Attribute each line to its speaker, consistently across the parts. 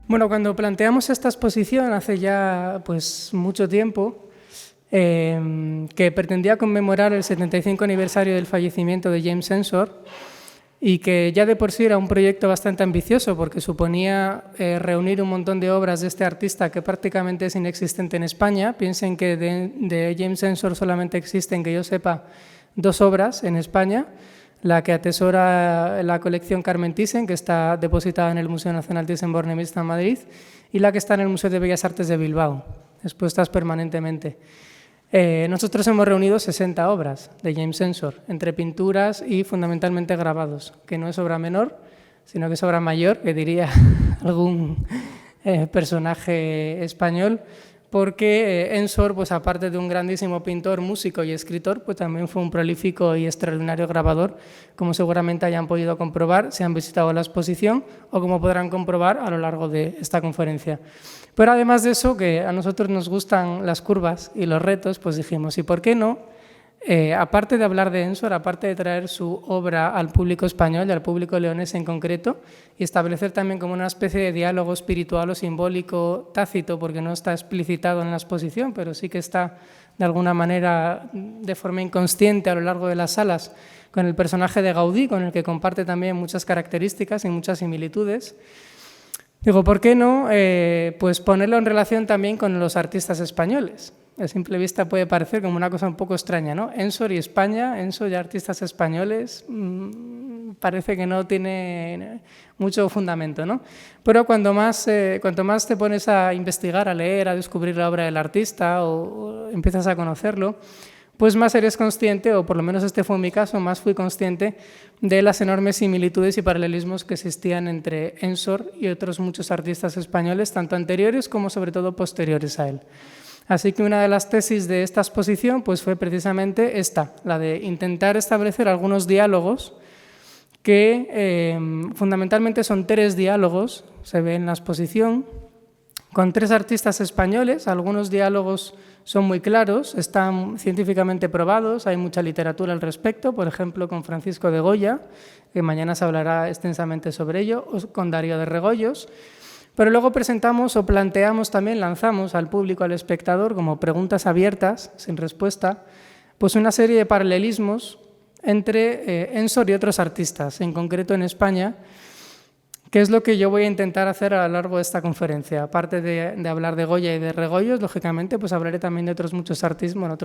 Speaker 1: Bueno, cuando planteamos esta exposición hace ya pues, mucho tiempo, que pretendía conmemorar el 75 aniversario del fallecimiento de James Ensor y que ya de por sí era un proyecto bastante ambicioso porque suponía reunir un montón de obras de este artista que prácticamente es inexistente en España. Piensen que de James Ensor solamente existen, que yo sepa, 2 obras en España, la que atesora la colección Carmen Thyssen, que está depositada en el Museo Nacional Thyssen-Bornemisza en Madrid, y la que está en el Museo de Bellas Artes de Bilbao, expuestas permanentemente. Nosotros hemos reunido 60 obras de James Ensor, entre pinturas y fundamentalmente grabados, que no es obra menor, sino que es obra mayor, que diría algún personaje español, porque Ensor, pues aparte de un grandísimo pintor, músico y escritor, pues también fue un prolífico y extraordinario grabador, como seguramente hayan podido comprobar si han visitado la exposición o como podrán comprobar a lo largo de esta conferencia. Pero además de eso, que a nosotros nos gustan las curvas y los retos, pues dijimos, ¿y por qué no? Aparte de hablar de Ensor, aparte de traer su obra al público español y al público leonés en concreto, y establecer también como una especie de diálogo espiritual o simbólico tácito, porque no está explicitado en la exposición, pero sí que está de alguna manera de forma inconsciente a lo largo de las salas, con el personaje de Gaudí, con el que comparte también muchas características y muchas similitudes. Digo, ¿por qué no pues ponerlo en relación también con los artistas españoles? A simple vista puede parecer como una cosa un poco extraña, ¿no? Ensor y España, Ensor y artistas españoles, parece que no tiene mucho fundamento, ¿no? Pero cuanto más te pones a investigar, a leer, a descubrir la obra del artista o empiezas a conocerlo, pues más eres consciente, o por lo menos este fue mi caso, más fui consciente de las enormes similitudes y paralelismos que existían entre Ensor y otros muchos artistas españoles, tanto anteriores como sobre todo posteriores a él. Así que una de las tesis de esta exposición pues fue precisamente esta, la de intentar establecer algunos diálogos que fundamentalmente son 3 diálogos, se ve en la exposición, con 3 artistas españoles. Algunos diálogos son muy claros, están científicamente probados, hay mucha literatura al respecto, por ejemplo con Francisco de Goya, que mañana se hablará extensamente sobre ello, o con Darío de Regoyos. Pero luego presentamos o planteamos también, lanzamos al público, al espectador, como preguntas abiertas, sin respuesta, pues una serie de paralelismos entre Ensor y otros artistas, en concreto en España, que es lo que yo voy a intentar hacer a lo largo de esta conferencia. Aparte de hablar de Goya y de Regoyos, lógicamente, pues hablaré también de otros muchos artistas, bueno,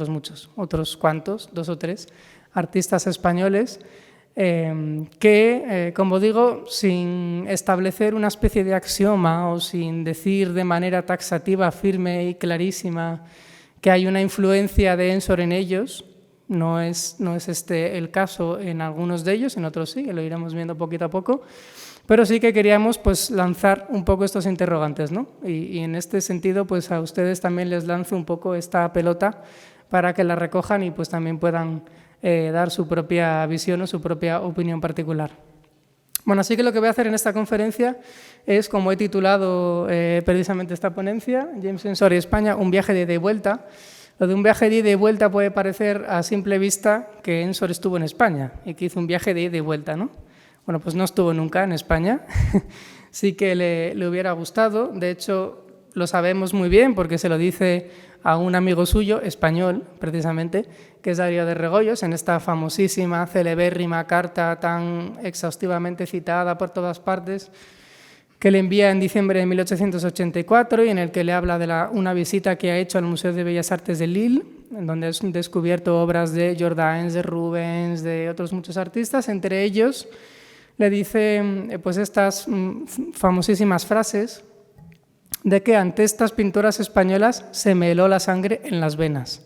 Speaker 1: otros cuantos, 2 o 3 artistas españoles, que, como digo, sin establecer una especie de axioma o sin decir de manera taxativa, firme y clarísima que hay una influencia de Ensor en ellos, no es este el caso en algunos de ellos, en otros sí, que lo iremos viendo poquito a poco, pero sí que queríamos pues, lanzar un poco estos interrogantes, ¿no? Y en este sentido pues, a ustedes también les lanzo un poco esta pelota para que la recojan y pues, también puedan dar su propia visión o su propia opinión particular. Bueno, así que lo que voy a hacer en esta conferencia es, como he titulado precisamente esta ponencia, James Ensor y España, un viaje de ida y vuelta. Lo de un viaje de ida y vuelta puede parecer a simple vista que Ensor estuvo en España y que hizo un viaje de ida y vuelta, ¿no? Bueno, pues no estuvo nunca en España, sí que le hubiera gustado, de hecho lo sabemos muy bien porque se lo dice a un amigo suyo, español precisamente, que es Darío de Regoyos, en esta famosísima, celebérrima carta tan exhaustivamente citada por todas partes, que le envía en diciembre de 1884 y en el que le habla de una visita que ha hecho al Museo de Bellas Artes de Lille, en donde ha descubierto obras de Jordaens, de Rubens, de otros muchos artistas, entre ellos le dice pues estas famosísimas frases de que ante estas pinturas españolas se me heló la sangre en las venas.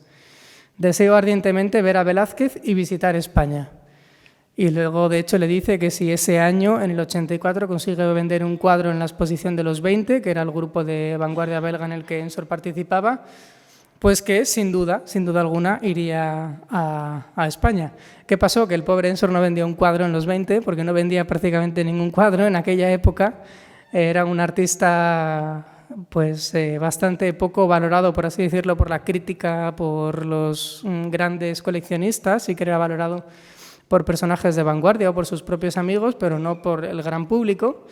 Speaker 1: Deseo ardientemente ver a Velázquez y visitar España. Y luego, de hecho, le dice que si ese año, en el 84, consigue vender un cuadro en la exposición de los 20, que era el grupo de vanguardia belga en el que Ensor participaba, pues que sin duda alguna iría a España. ¿Qué pasó? Que el pobre Ensor no vendía un cuadro en los 20, porque no vendía prácticamente ningún cuadro en aquella época. Era un artista pues bastante poco valorado, por así decirlo, por la crítica, por los grandes coleccionistas, y que era valorado por personajes de vanguardia o por sus propios amigos, pero no por el gran público.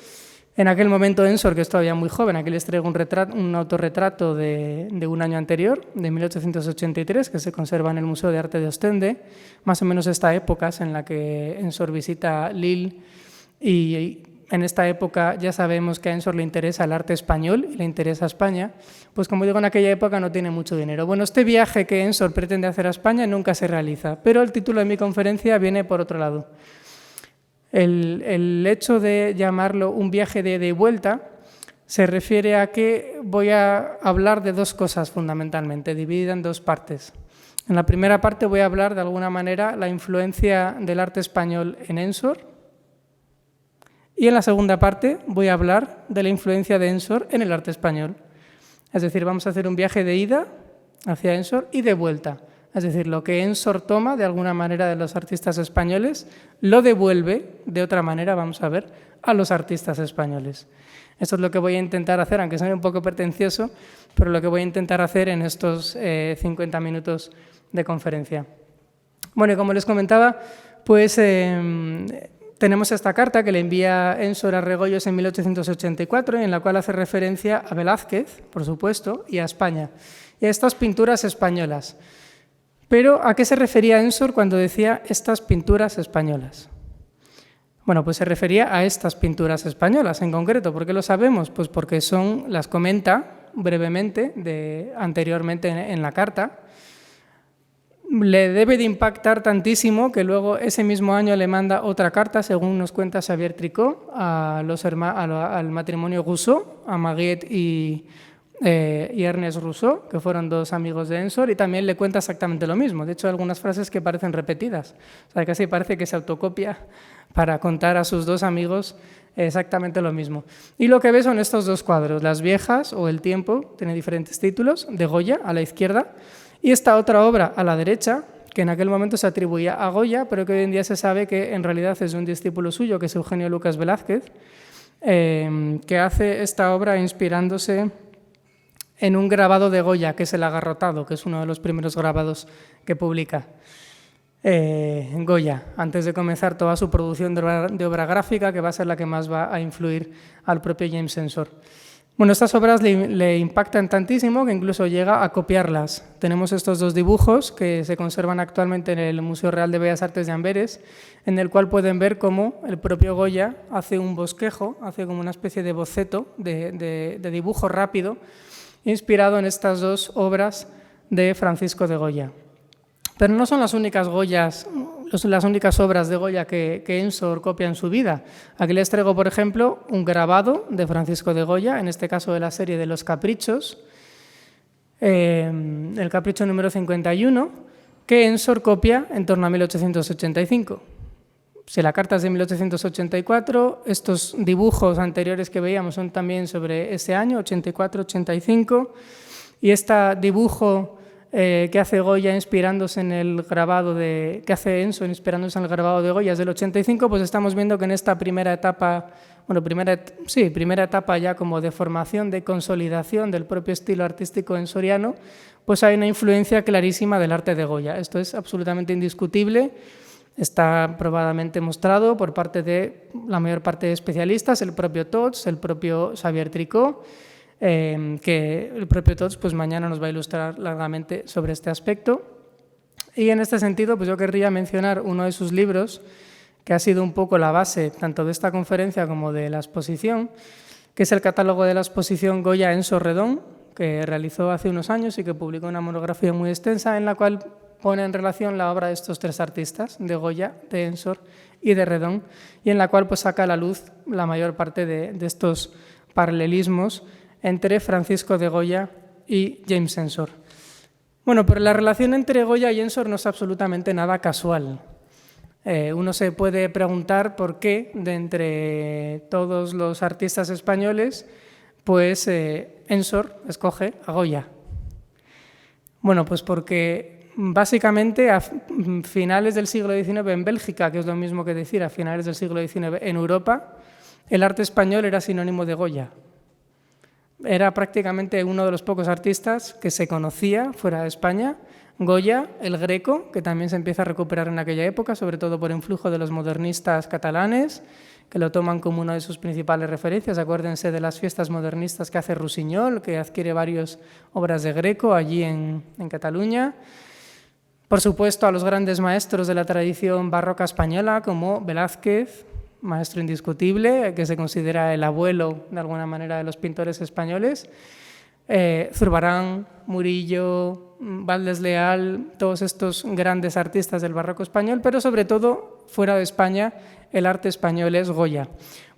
Speaker 1: En aquel momento Ensor, que es todavía muy joven, aquí les traigo un autorretrato de un año anterior, de 1883, que se conserva en el Museo de Arte de Ostende. Más o menos esta época es en la que Ensor visita Lille, y en esta época ya sabemos que a Ensor le interesa el arte español y le interesa España. Pues como digo, en aquella época no tiene mucho dinero. Bueno, este viaje que Ensor pretende hacer a España nunca se realiza, pero el título de mi conferencia viene por otro lado. El hecho de llamarlo un viaje de ida y vuelta se refiere a que voy a hablar de dos cosas fundamentalmente, dividida en dos partes. En la primera parte voy a hablar de alguna manera la influencia del arte español en Ensor, y en la segunda parte voy a hablar de la influencia de Ensor en el arte español. Es decir, vamos a hacer un viaje de ida hacia Ensor y de vuelta. Es decir, lo que Ensor toma de alguna manera de los artistas españoles, lo devuelve de otra manera, vamos a ver, a los artistas españoles. Esto es lo que voy a intentar hacer, aunque suene un poco pretencioso, pero lo que voy a intentar hacer en estos 50 minutos de conferencia. Bueno, y como les comentaba, pues tenemos esta carta que le envía Ensor a Regoyos en 1884, en la cual hace referencia a Velázquez, por supuesto, y a España, y a estas pinturas españolas. Pero, ¿a qué se refería Ensor cuando decía estas pinturas españolas? Bueno, pues se refería a estas pinturas españolas en concreto. ¿Por qué lo sabemos? Pues porque las comenta brevemente anteriormente en la carta. Le debe de impactar tantísimo que luego ese mismo año le manda otra carta, según nos cuenta Xavier Tricot, al matrimonio Rousseau, a Maguette y Ernest Rousseau, que fueron dos amigos de Ensor, y también le cuenta exactamente lo mismo. De hecho, hay algunas frases que parecen repetidas. O sea, casi parece que se autocopia para contar a sus dos amigos exactamente lo mismo. Y lo que ve son estos dos cuadros, Las Viejas o El Tiempo, tiene diferentes títulos, de Goya a la izquierda, y esta otra obra a la derecha, que en aquel momento se atribuía a Goya, pero que hoy en día se sabe que en realidad es un discípulo suyo, que es Eugenio Lucas Velázquez, que hace esta obra inspirándose en un grabado de Goya, que es El Agarrotado, que es uno de los primeros grabados que publica Goya, antes de comenzar toda su producción de obra gráfica, que va a ser la que más va a influir al propio James Ensor. Bueno, estas obras le impactan tantísimo que incluso llega a copiarlas. Tenemos estos dos dibujos que se conservan actualmente en el Museo Real de Bellas Artes de Amberes, en el cual pueden ver cómo el propio Goya hace un bosquejo, hace como una especie de boceto de dibujo rápido, inspirado en estas dos obras de Francisco de Goya. Pero no son las únicas obras de Goya que Ensor copia en su vida. Aquí les traigo, por ejemplo, un grabado de Francisco de Goya, en este caso de la serie de Los Caprichos, el capricho número 51, que Ensor copia en torno a 1885. Si la carta es de 1884, estos dibujos anteriores que veíamos son también sobre ese año, 84-85, y este dibujo que hace Goya inspirándose en el grabado que hace Ensor inspirándose en el grabado de Goya es del 85, pues estamos viendo que en esta primera etapa, primera etapa ya como de formación, de consolidación del propio estilo artístico ensoriano, pues hay una influencia clarísima del arte de Goya. Esto es absolutamente indiscutible. Está probadamente mostrado por parte de la mayor parte de especialistas, el propio Tots, el propio Xavier Tricot, que el propio Tots pues mañana nos va a ilustrar largamente sobre este aspecto. Y en este sentido pues yo querría mencionar uno de sus libros, que ha sido un poco la base tanto de esta conferencia como de la exposición, que es el catálogo de la exposición Goya Ensor Redón, que realizó hace unos años y que publicó una monografía muy extensa en la cual pone en relación la obra de estos tres artistas, de Goya, de Ensor y de Redón, y en la cual pues, saca a la luz la mayor parte de estos paralelismos entre Francisco de Goya y James Ensor. Bueno, pero la relación entre Goya y Ensor no es absolutamente nada casual. Uno se puede preguntar por qué, de entre todos los artistas españoles, pues Ensor escoge a Goya. Bueno, pues porque básicamente a finales del siglo XIX en Bélgica, que es lo mismo que decir a finales del siglo XIX en Europa, el arte español era sinónimo de Goya. Era prácticamente uno de los pocos artistas que se conocía fuera de España Goya, el Greco, que también se empieza a recuperar en aquella época, sobre todo por influjo de los modernistas catalanes, que lo toman como una de sus principales referencias. Acuérdense de las fiestas modernistas que hace Rusiñol, que adquiere varias obras de Greco allí en Cataluña. Por supuesto, a los grandes maestros de la tradición barroca española, como Velázquez, maestro indiscutible, que se considera el abuelo, de alguna manera, de los pintores españoles. Zurbarán, Murillo, Valdés Leal, todos estos grandes artistas del barroco español, pero sobre todo, fuera de España, el arte español es Goya.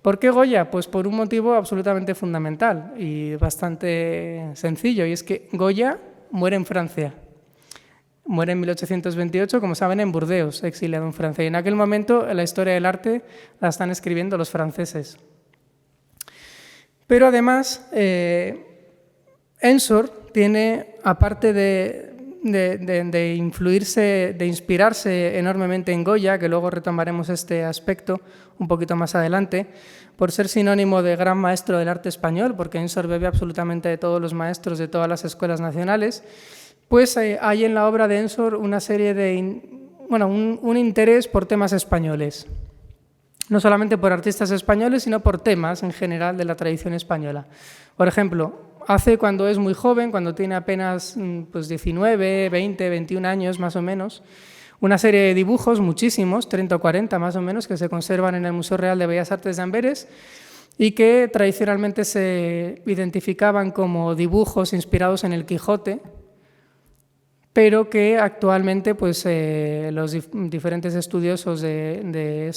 Speaker 1: ¿Por qué Goya? Pues por un motivo absolutamente fundamental y bastante sencillo, y es que Goya muere en Francia. Muere en 1828, como saben, en Burdeos, exiliado en Francia. Y en aquel momento la historia del arte la están escribiendo los franceses. Pero además, Ensor tiene, aparte de influirse, de inspirarse enormemente en Goya, que luego retomaremos este aspecto un poquito más adelante, por ser sinónimo de gran maestro del arte español, porque Ensor bebe absolutamente de todos los maestros de todas las escuelas nacionales, pues hay en la obra de Ensor una serie de, un interés por temas españoles. No solamente por artistas españoles, sino por temas en general de la tradición española. Por ejemplo, hace cuando es muy joven, cuando tiene apenas 19, 20, 21 años más o menos, una serie de dibujos, muchísimos, 30 o 40 más o menos, que se conservan en el Museo Real de Bellas Artes de Amberes y que tradicionalmente se identificaban como dibujos inspirados en el Quijote, pero que actualmente pues, los diferentes estudiosos de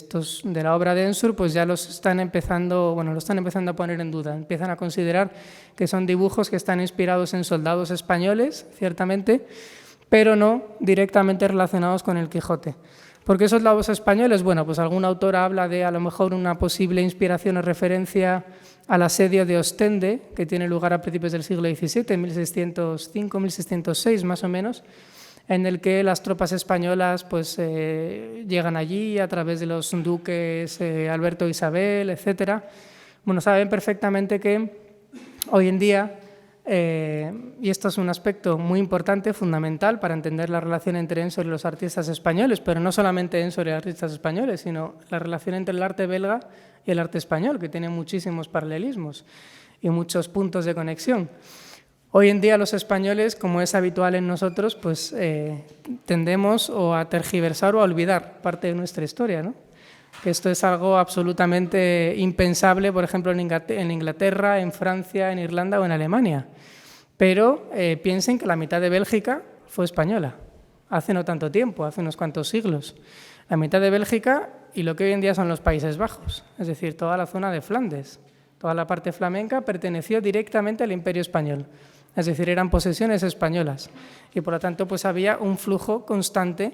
Speaker 1: la obra de Ensor pues ya lo están empezando a poner en duda. Empiezan a considerar que son dibujos que están inspirados en soldados españoles, ciertamente, pero no directamente relacionados con el Quijote. ¿Por qué soldados españoles? Bueno, pues algún autor habla de a lo mejor una posible inspiración o referencia al asedio de Ostende, que tiene lugar a principios del siglo XVII, 1605-1606 más o menos, en el que las tropas españolas pues, llegan allí a través de los duques Alberto e Isabel, etc. Bueno, saben perfectamente que hoy en día, y esto es un aspecto muy importante, fundamental para entender la relación entre Ensor y los artistas españoles, pero no solamente Ensor y artistas españoles, sino la relación entre el arte belga y el arte español, que tiene muchísimos paralelismos y muchos puntos de conexión. Hoy en día los españoles, como es habitual en nosotros, pues tendemos o a tergiversar o a olvidar parte de nuestra historia, ¿no? Que esto es algo absolutamente impensable, por ejemplo, en Inglaterra, en Francia, en Irlanda o en Alemania. Pero piensen que la mitad de Bélgica fue española, hace no tanto tiempo, hace unos cuantos siglos. La mitad de Bélgica y lo que hoy en día son los Países Bajos, es decir, toda la zona de Flandes, toda la parte flamenca perteneció directamente al Imperio Español, es decir, eran posesiones españolas y por lo tanto pues había un flujo constante,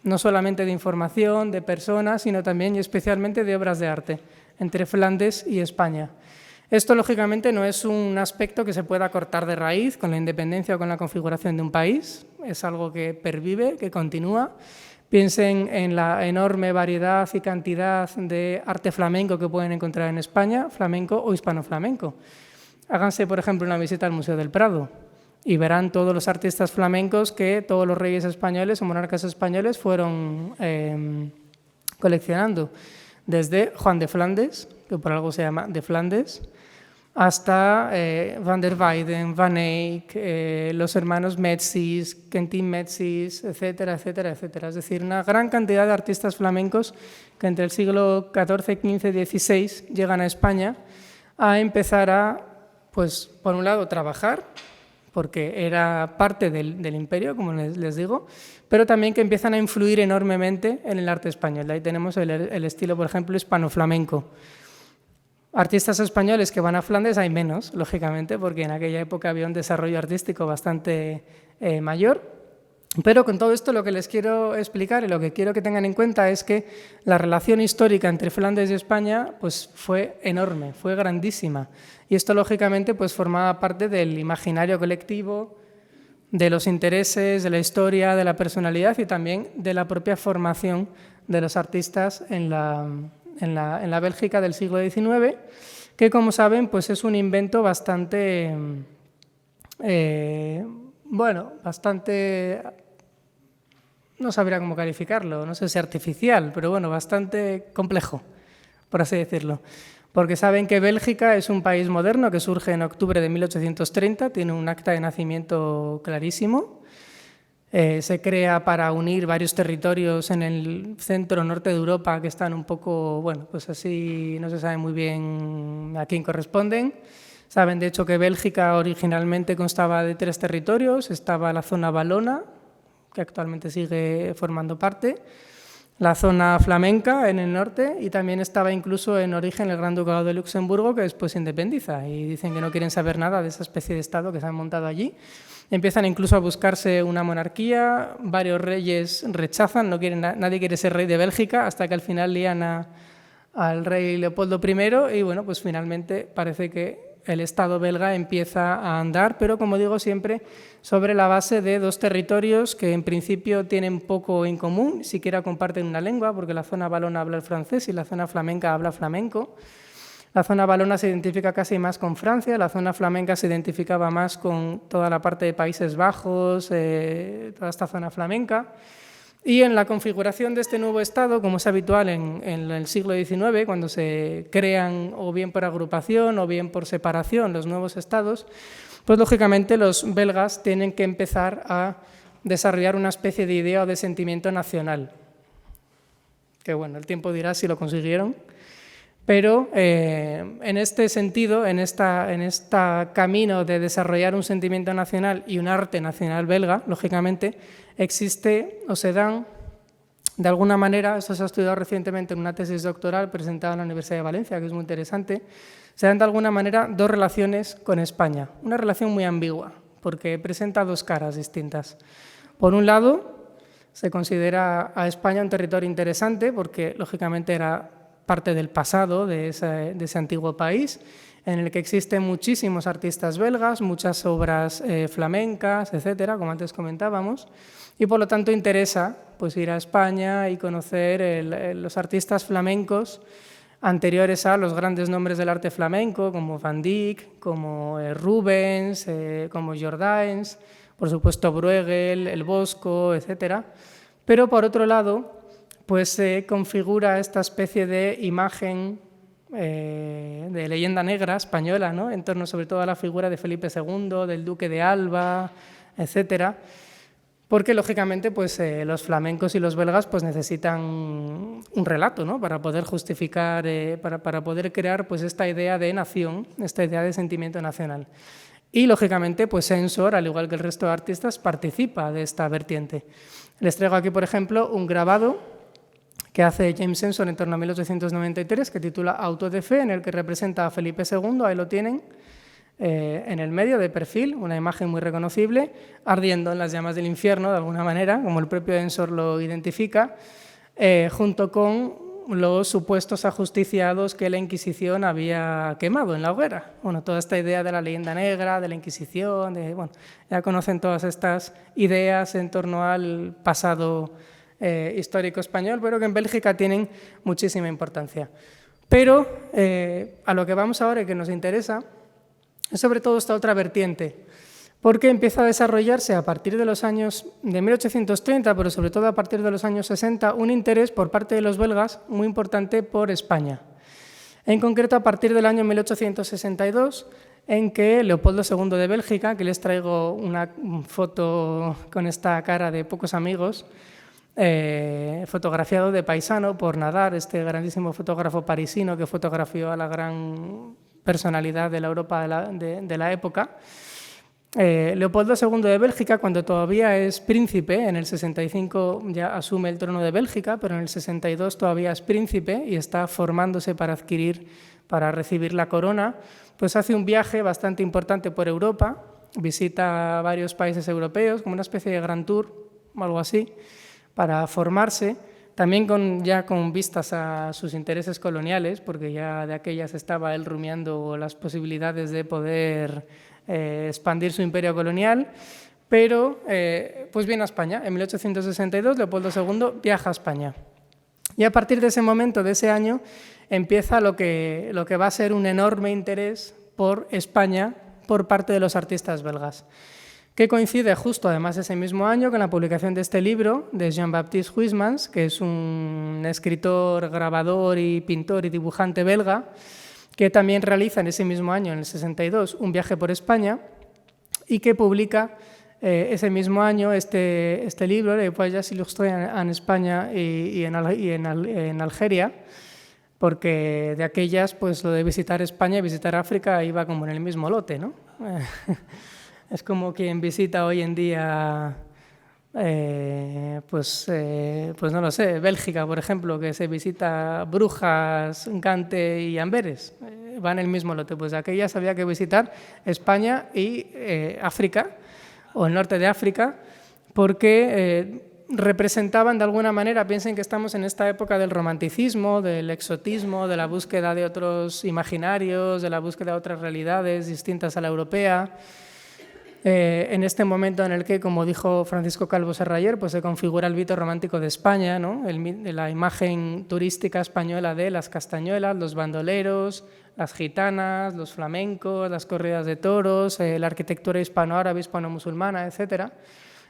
Speaker 1: no solamente de información, de personas, sino también y especialmente de obras de arte entre Flandes y España. Esto, lógicamente, no es un aspecto que se pueda cortar de raíz con la independencia o con la configuración de un país, es algo que pervive, que continúa. Piensen en la enorme variedad y cantidad de arte flamenco que pueden encontrar en España, flamenco o hispano-flamenco. Háganse, por ejemplo, una visita al Museo del Prado y verán todos los artistas flamencos que todos los reyes españoles o monarcas españoles fueron coleccionando. Desde Juan de Flandes, que por algo se llama de Flandes, hasta Van der Weyden, Van Eyck, los hermanos Metzys, Quentin Metzys, etcétera, etcétera, etcétera. Es decir, una gran cantidad de artistas flamencos que entre el siglo XIV, XV, XVI llegan a España a empezar a, pues, por un lado, trabajar, porque era parte del imperio, como les digo, pero también que empiezan a influir enormemente en el arte español. Ahí tenemos el estilo, por ejemplo, hispano-flamenco. Artistas españoles que van a Flandes hay menos, lógicamente, porque en aquella época había un desarrollo artístico bastante mayor. Pero con todo esto lo que les quiero explicar y lo que quiero que tengan en cuenta es que la relación histórica entre Flandes y España pues, fue enorme, fue grandísima. Y esto, lógicamente, pues, formaba parte del imaginario colectivo, de los intereses, de la historia, de la personalidad y también de la propia formación de los artistas en la Bélgica del siglo XIX, que, como saben, pues, es un invento bastante no sabría cómo calificarlo, no sé si artificial, pero bueno, bastante complejo, por así decirlo. Porque saben que Bélgica es un país moderno que surge en octubre de 1830, tiene un acta de nacimiento clarísimo. Se crea para unir varios territorios en el centro-norte de Europa que están un poco, bueno, pues así no se sabe muy bien a quién corresponden. Saben, de hecho, que Bélgica originalmente constaba de 3 territorios. Estaba la zona valona, que actualmente sigue formando parte, la zona flamenca en el norte, y también estaba incluso en origen el Gran Ducado de Luxemburgo, que después se independiza, y dicen que no quieren saber nada de esa especie de Estado que se han montado allí. Empiezan incluso a buscarse una monarquía, varios reyes rechazan, nadie quiere ser rey de Bélgica, hasta que al final lían al rey Leopoldo I, y bueno, pues finalmente parece que el Estado belga empieza a andar, pero como digo siempre, sobre la base de 2 territorios que en principio tienen poco en común, ni siquiera comparten una lengua, porque la zona valona habla el francés y la zona flamenca habla flamenco. La zona valona se identifica casi más con Francia, la zona flamenca se identificaba más con toda la parte de Países Bajos, toda esta zona flamenca. Y en la configuración de este nuevo Estado, como es habitual en el siglo XIX, cuando se crean o bien por agrupación o bien por separación los nuevos Estados, pues lógicamente los belgas tienen que empezar a desarrollar una especie de idea o de sentimiento nacional. Que bueno, el tiempo dirá si lo consiguieron. Pero en este sentido, en este camino de desarrollar un sentimiento nacional y un arte nacional belga, lógicamente, existe o se dan, de alguna manera, esto se ha estudiado recientemente en una tesis doctoral presentada en la Universidad de Valencia, que es muy interesante, se dan de alguna manera 2 relaciones con España. Una relación muy ambigua, porque presenta 2 caras distintas. Por un lado, se considera a España un territorio interesante, porque lógicamente era parte del pasado de ese antiguo país, en el que existen muchísimos artistas belgas, muchas obras flamencas, etcétera, como antes comentábamos, y por lo tanto interesa pues, ir a España y conocer los artistas flamencos anteriores a los grandes nombres del arte flamenco, como Van Dyck, como Rubens, como Jordaens, por supuesto Bruegel, El Bosco, etcétera. Pero por otro lado, pues se configura esta especie de imagen de leyenda negra española, ¿no? En torno sobre todo a la figura de Felipe II, del duque de Alba, etcétera, porque lógicamente pues, los flamencos y los belgas pues, necesitan un relato, ¿no? Para poder justificar, para poder crear pues, esta idea de nación, esta idea de sentimiento nacional. Y lógicamente pues, Ensor, al igual que el resto de artistas, participa de esta vertiente. Les traigo aquí, por ejemplo, un grabado que hace James Ensor en torno a 1893, que titula Auto de Fe, en el que representa a Felipe II, ahí lo tienen, en el medio de perfil, una imagen muy reconocible, ardiendo en las llamas del infierno, de alguna manera, como el propio Ensor lo identifica, junto con los supuestos ajusticiados que la Inquisición había quemado en la hoguera. Bueno, toda esta idea de la leyenda negra, de la Inquisición, bueno, ya conocen todas estas ideas en torno al pasado histórico español, pero que en Bélgica tienen muchísima importancia. Pero a lo que vamos ahora y que nos interesa es sobre todo esta otra vertiente, porque empieza a desarrollarse a partir de los años de 1830, pero sobre todo a partir de los años 60, un interés por parte de los belgas muy importante por España. En concreto, a partir del año 1862, en que Leopoldo II de Bélgica, que les traigo una foto con esta cara de pocos amigos, fotografiado de paisano por Nadar, este grandísimo fotógrafo parisino que fotografió a la gran personalidad de la Europa de la época. Leopoldo II de Bélgica, cuando todavía es príncipe, en el 65 ya asume el trono de Bélgica, pero en el 62 todavía es príncipe y está formándose para recibir la corona, pues hace un viaje bastante importante por Europa, visita varios países europeos, como una especie de Grand Tour o algo así, para formarse, también ya con vistas a sus intereses coloniales, porque ya de aquellas estaba él rumiando las posibilidades de poder expandir su imperio colonial, pero pues viene a España. En 1862 Leopoldo II viaja a España. Y a partir de ese momento, de ese año, empieza lo que va a ser un enorme interés por España por parte de los artistas belgas. que coincide justo además ese mismo año con la publicación de este libro de Jean-Baptiste Huysmans, que es un escritor, grabador y pintor y dibujante belga, que también realiza en ese mismo año, en el 62, un viaje por España y que publica ese mismo año este libro, Les Voyages Illustrés en España y en Algeria, porque de aquellas, pues lo de visitar España y visitar África iba como en el mismo lote, ¿no? Es como quien visita hoy en día, pues no lo sé, Bélgica, por ejemplo, que se visita Brujas, Gante y Amberes. Va en el mismo lote. Pues de aquellas había que visitar España y África, o el norte de África, porque representaban de alguna manera, piensen que estamos en esta época del romanticismo, del exotismo, de la búsqueda de otros imaginarios, de la búsqueda de otras realidades distintas a la europea. En este momento en el que, como dijo Francisco Calvo Serrayer, pues se configura el mito romántico de España, ¿no? La imagen turística española de las castañuelas, los bandoleros, las gitanas, los flamencos, las corridas de toros, la arquitectura hispano-árabe, hispano-musulmana, etc.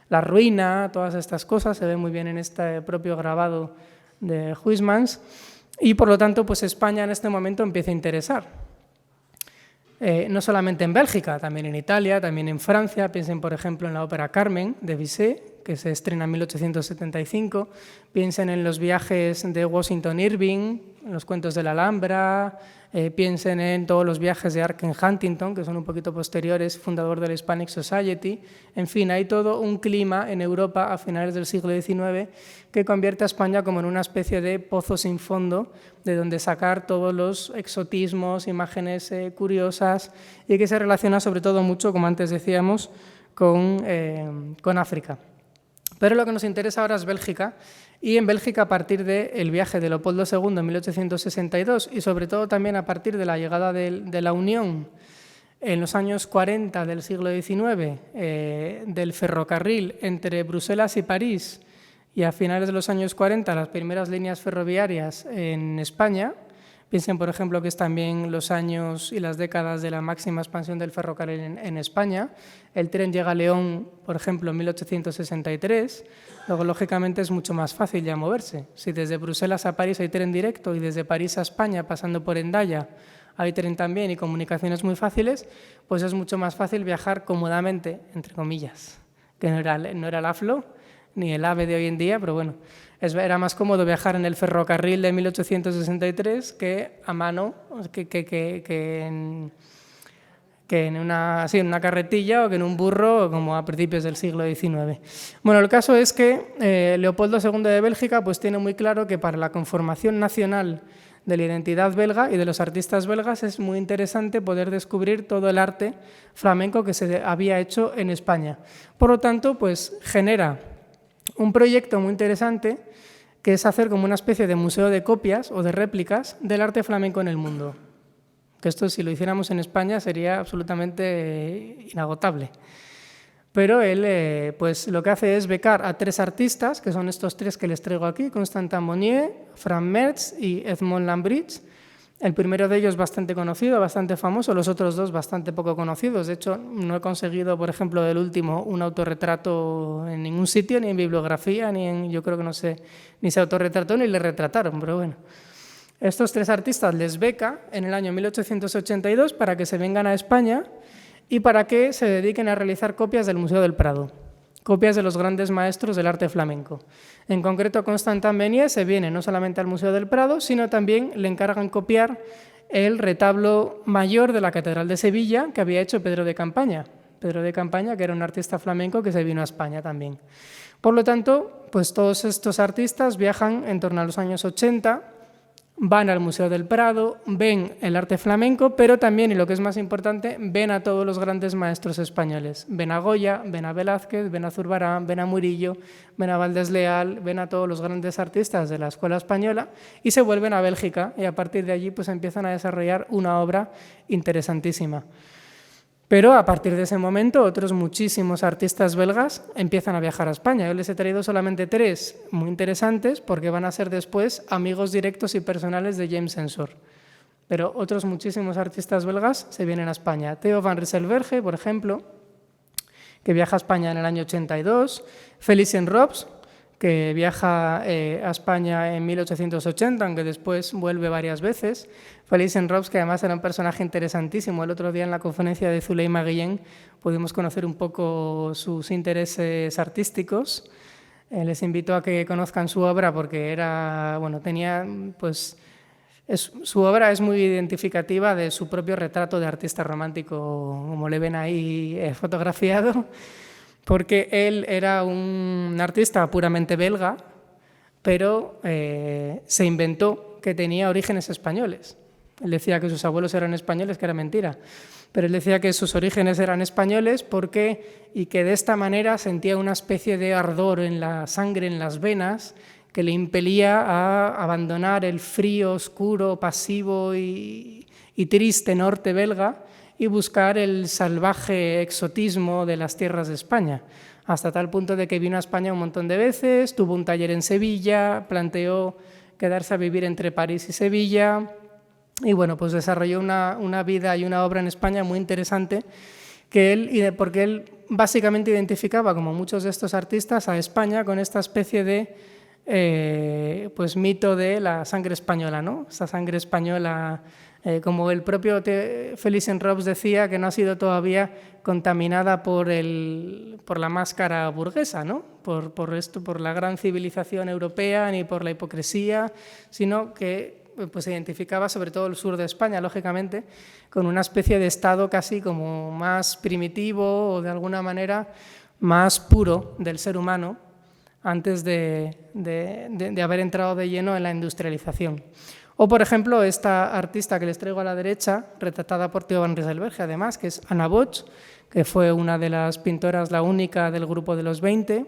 Speaker 1: La ruina, todas estas cosas se ven muy bien en este propio grabado de Huysmans y, por lo tanto, pues España en este momento empieza a interesar. No solamente en Bélgica, también en Italia, también en Francia. Piensen, por ejemplo, en la ópera Carmen de Bizet, que se estrena en 1875. Piensen en los viajes de Washington Irving, en los cuentos de la Alhambra. Piensen en todos los viajes de Arken Huntington, que son un poquito posteriores, fundador de la Hispanic Society. En fin, hay todo un clima en Europa a finales del siglo XIX que convierte a España como en una especie de pozo sin fondo de donde sacar todos los exotismos, imágenes curiosas y que se relaciona sobre todo mucho, como antes decíamos, con África. Pero lo que nos interesa ahora es Bélgica, y en Bélgica a partir del viaje de Leopoldo II en 1862 y sobre todo también a partir de la llegada de la Unión en los años 40 del siglo XIX, del ferrocarril entre Bruselas y París, y a finales de los años 40 las primeras líneas ferroviarias en España. Piensen, por ejemplo, que es también los años y las décadas de la máxima expansión del ferrocarril en España. El tren llega a León, por ejemplo, en 1863. Luego, lógicamente, es mucho más fácil ya moverse. Si desde Bruselas a París hay tren directo y desde París a España, pasando por Hendaya, hay tren también y comunicaciones muy fáciles, pues es mucho más fácil viajar cómodamente, entre comillas, que no era el AFLO ni el AVE de hoy en día, pero bueno, era más cómodo viajar en el ferrocarril de 1863 que a mano, que en una carretilla o que en un burro, como a principios del siglo XIX. Bueno, el caso es que Leopoldo II de Bélgica pues tiene muy claro que para la conformación nacional de la identidad belga y de los artistas belgas es muy interesante poder descubrir todo el arte flamenco que se había hecho en España. Por lo tanto, pues genera un proyecto muy interesante que es hacer como una especie de museo de copias o de réplicas del arte flamenco en el mundo. Que esto, si lo hiciéramos en España, sería absolutamente inagotable. Pero él pues lo que hace es becar a 3 artistas, que son estos 3 que les traigo aquí, Constantin Monnier, Frank Mertz y Edmond Lambrich. El primero de ellos bastante conocido, bastante famoso, los otros 2 bastante poco conocidos. De hecho, no he conseguido, por ejemplo, del último, un autorretrato en ningún sitio, ni en bibliografía, yo creo que no sé, ni se autorretrató ni le retrataron, pero bueno. Estos 3 artistas les beca en el año 1882 para que se vengan a España y para que se dediquen a realizar copias del Museo del Prado, copias de los grandes maestros del arte flamenco. En concreto, Constantin Monnier se viene no solamente al Museo del Prado, sino también le encargan copiar el retablo mayor de la Catedral de Sevilla que había hecho Pedro de Campaña. Pedro de Campaña, que era un artista flamenco que se vino a España también. Por lo tanto, pues todos estos artistas viajan en torno a los años 80, van al Museo del Prado, ven el arte flamenco, pero también, y lo que es más importante, ven a todos los grandes maestros españoles. Ven a Goya, ven a Velázquez, ven a Zurbarán, ven a Murillo, ven a Valdés Leal, ven a todos los grandes artistas de la escuela española y se vuelven a Bélgica y a partir de allí pues empiezan a desarrollar una obra interesantísima. Pero a partir de ese momento otros muchísimos artistas belgas empiezan a viajar a España. Yo les he traído solamente 3 muy interesantes porque van a ser después amigos directos y personales de James Ensor. Pero otros muchísimos artistas belgas se vienen a España. Theo van Rysselberghe, por ejemplo, que viaja a España en el año 82, Felicien Rops, que viaja a España en 1880, aunque después vuelve varias veces. Felicien Rops, que además era un personaje interesantísimo. El otro día en la conferencia de Zuleima Guillén pudimos conocer un poco sus intereses artísticos. Les invito a que conozcan su obra porque era, bueno, tenía, pues, su obra es muy identificativa de su propio retrato de artista romántico, como le ven ahí fotografiado, porque él era un artista puramente belga, pero se inventó que tenía orígenes españoles. Él decía que sus abuelos eran españoles, que era mentira, pero él decía que sus orígenes eran españoles y que de esta manera sentía una especie de ardor en la sangre, en las venas, que le impelía a abandonar el frío, oscuro, pasivo y triste norte belga y buscar el salvaje exotismo de las tierras de España, hasta tal punto de que vino a España un montón de veces, tuvo un taller en Sevilla, planteó quedarse a vivir entre París y Sevilla, y bueno, pues desarrolló una vida y una obra en España muy interesante, porque él básicamente identificaba, como muchos de estos artistas, a España con esta especie de pues mito de la sangre española, ¿no? Esa sangre española, como el propio Felicien Rops decía, que no ha sido todavía contaminada por la máscara burguesa, ¿no? por la gran civilización europea ni por la hipocresía, sino que pues se identificaba sobre todo el sur de España, lógicamente, con una especie de estado casi como más primitivo o de alguna manera más puro del ser humano antes de haber entrado de lleno en la industrialización. O, por ejemplo, esta artista que les traigo a la derecha, retratada por Theo van Rieselberghe, además, que es Anna Boch, que fue una de las pintoras, la única del grupo de los 20,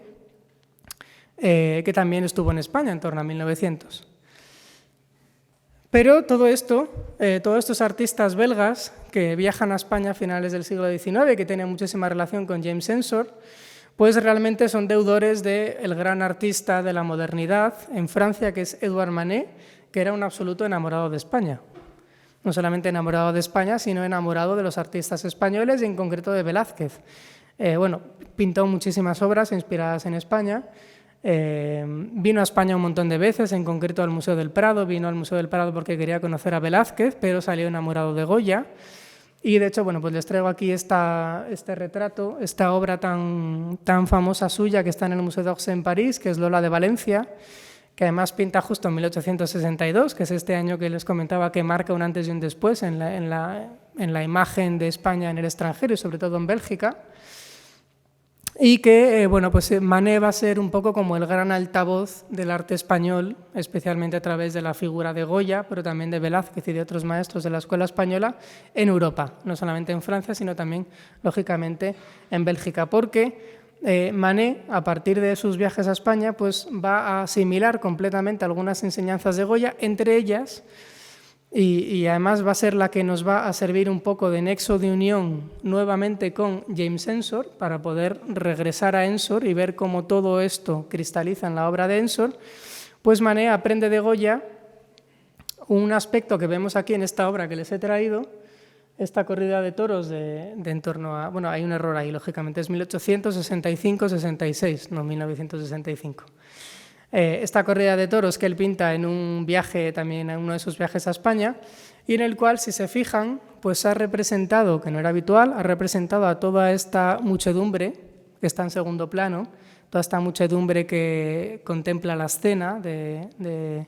Speaker 1: que también estuvo en España en torno a 1900. Pero todo esto, todos estos artistas belgas que viajan a España a finales del siglo XIX, que tienen muchísima relación con James Ensor, pues realmente son deudores del gran artista de la modernidad en Francia, que es Edouard Manet, que era un absoluto enamorado de España. No solamente enamorado de España, sino enamorado de los artistas españoles y en concreto de Velázquez. Bueno, pintó muchísimas obras inspiradas en España. Vino a España un montón de veces, en concreto al Museo del Prado. Vino al Museo del Prado porque quería conocer a Velázquez, pero salió enamorado de Goya. Y de hecho, bueno, pues les traigo aquí este retrato, esta obra tan famosa suya que está en el Museo d'Orsay en París, que es Lola de Valencia, que además pinta justo en 1862, que es este año que les comentaba que marca un antes y un después en la imagen de España en el extranjero y sobre todo en Bélgica. Y que, bueno, pues Manet va a ser un poco como el gran altavoz del arte español, especialmente a través de la figura de Goya, pero también de Velázquez y de otros maestros de la escuela española en Europa, no solamente en Francia, sino también, lógicamente, en Bélgica, porque Manet, a partir de sus viajes a España, pues va a asimilar completamente algunas enseñanzas de Goya, entre ellas, y además va a ser la que nos va a servir un poco de nexo de unión nuevamente con James Ensor, para poder regresar a Ensor y ver cómo todo esto cristaliza en la obra de Ensor. Pues Manet aprende de Goya un aspecto que vemos aquí en esta obra que les he traído, esta corrida de toros de en torno a... Bueno, hay un error ahí, lógicamente, es 1865-66, no 1965. Esta corrida de toros que él pinta en un viaje, también en uno de sus viajes a España, y en el cual, si se fijan, pues ha representado, que no era habitual, ha representado a toda esta muchedumbre que está en segundo plano, toda esta muchedumbre que contempla la escena de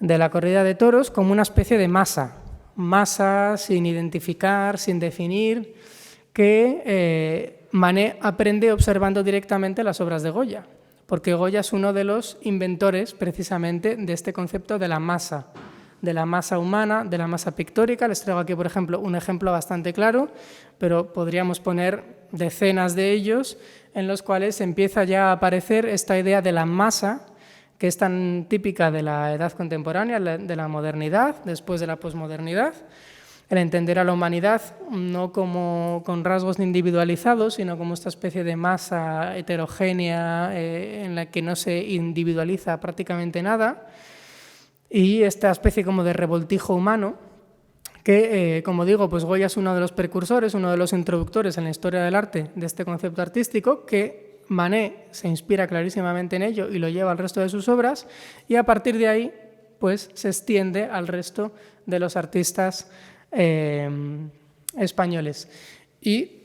Speaker 1: la corrida de toros como una especie de masa sin identificar, sin definir, que Manet aprende observando directamente las obras de Goya, porque Goya es uno de los inventores precisamente de este concepto de la masa humana, de la masa pictórica. Les traigo aquí, por ejemplo, un ejemplo bastante claro, pero podríamos poner decenas de ellos, en los cuales empieza ya a aparecer esta idea de la masa, que es tan típica de la edad contemporánea, de la modernidad, después de la posmodernidad, el entender a la humanidad no como con rasgos individualizados, sino como esta especie de masa heterogénea en la que no se individualiza prácticamente nada, y esta especie como de revoltijo humano que, como digo, pues Goya es uno de los precursores, uno de los introductores en la historia del arte de este concepto artístico, que Manet se inspira clarísimamente en ello y lo lleva al resto de sus obras, y a partir de ahí pues se extiende al resto de los artistas españoles y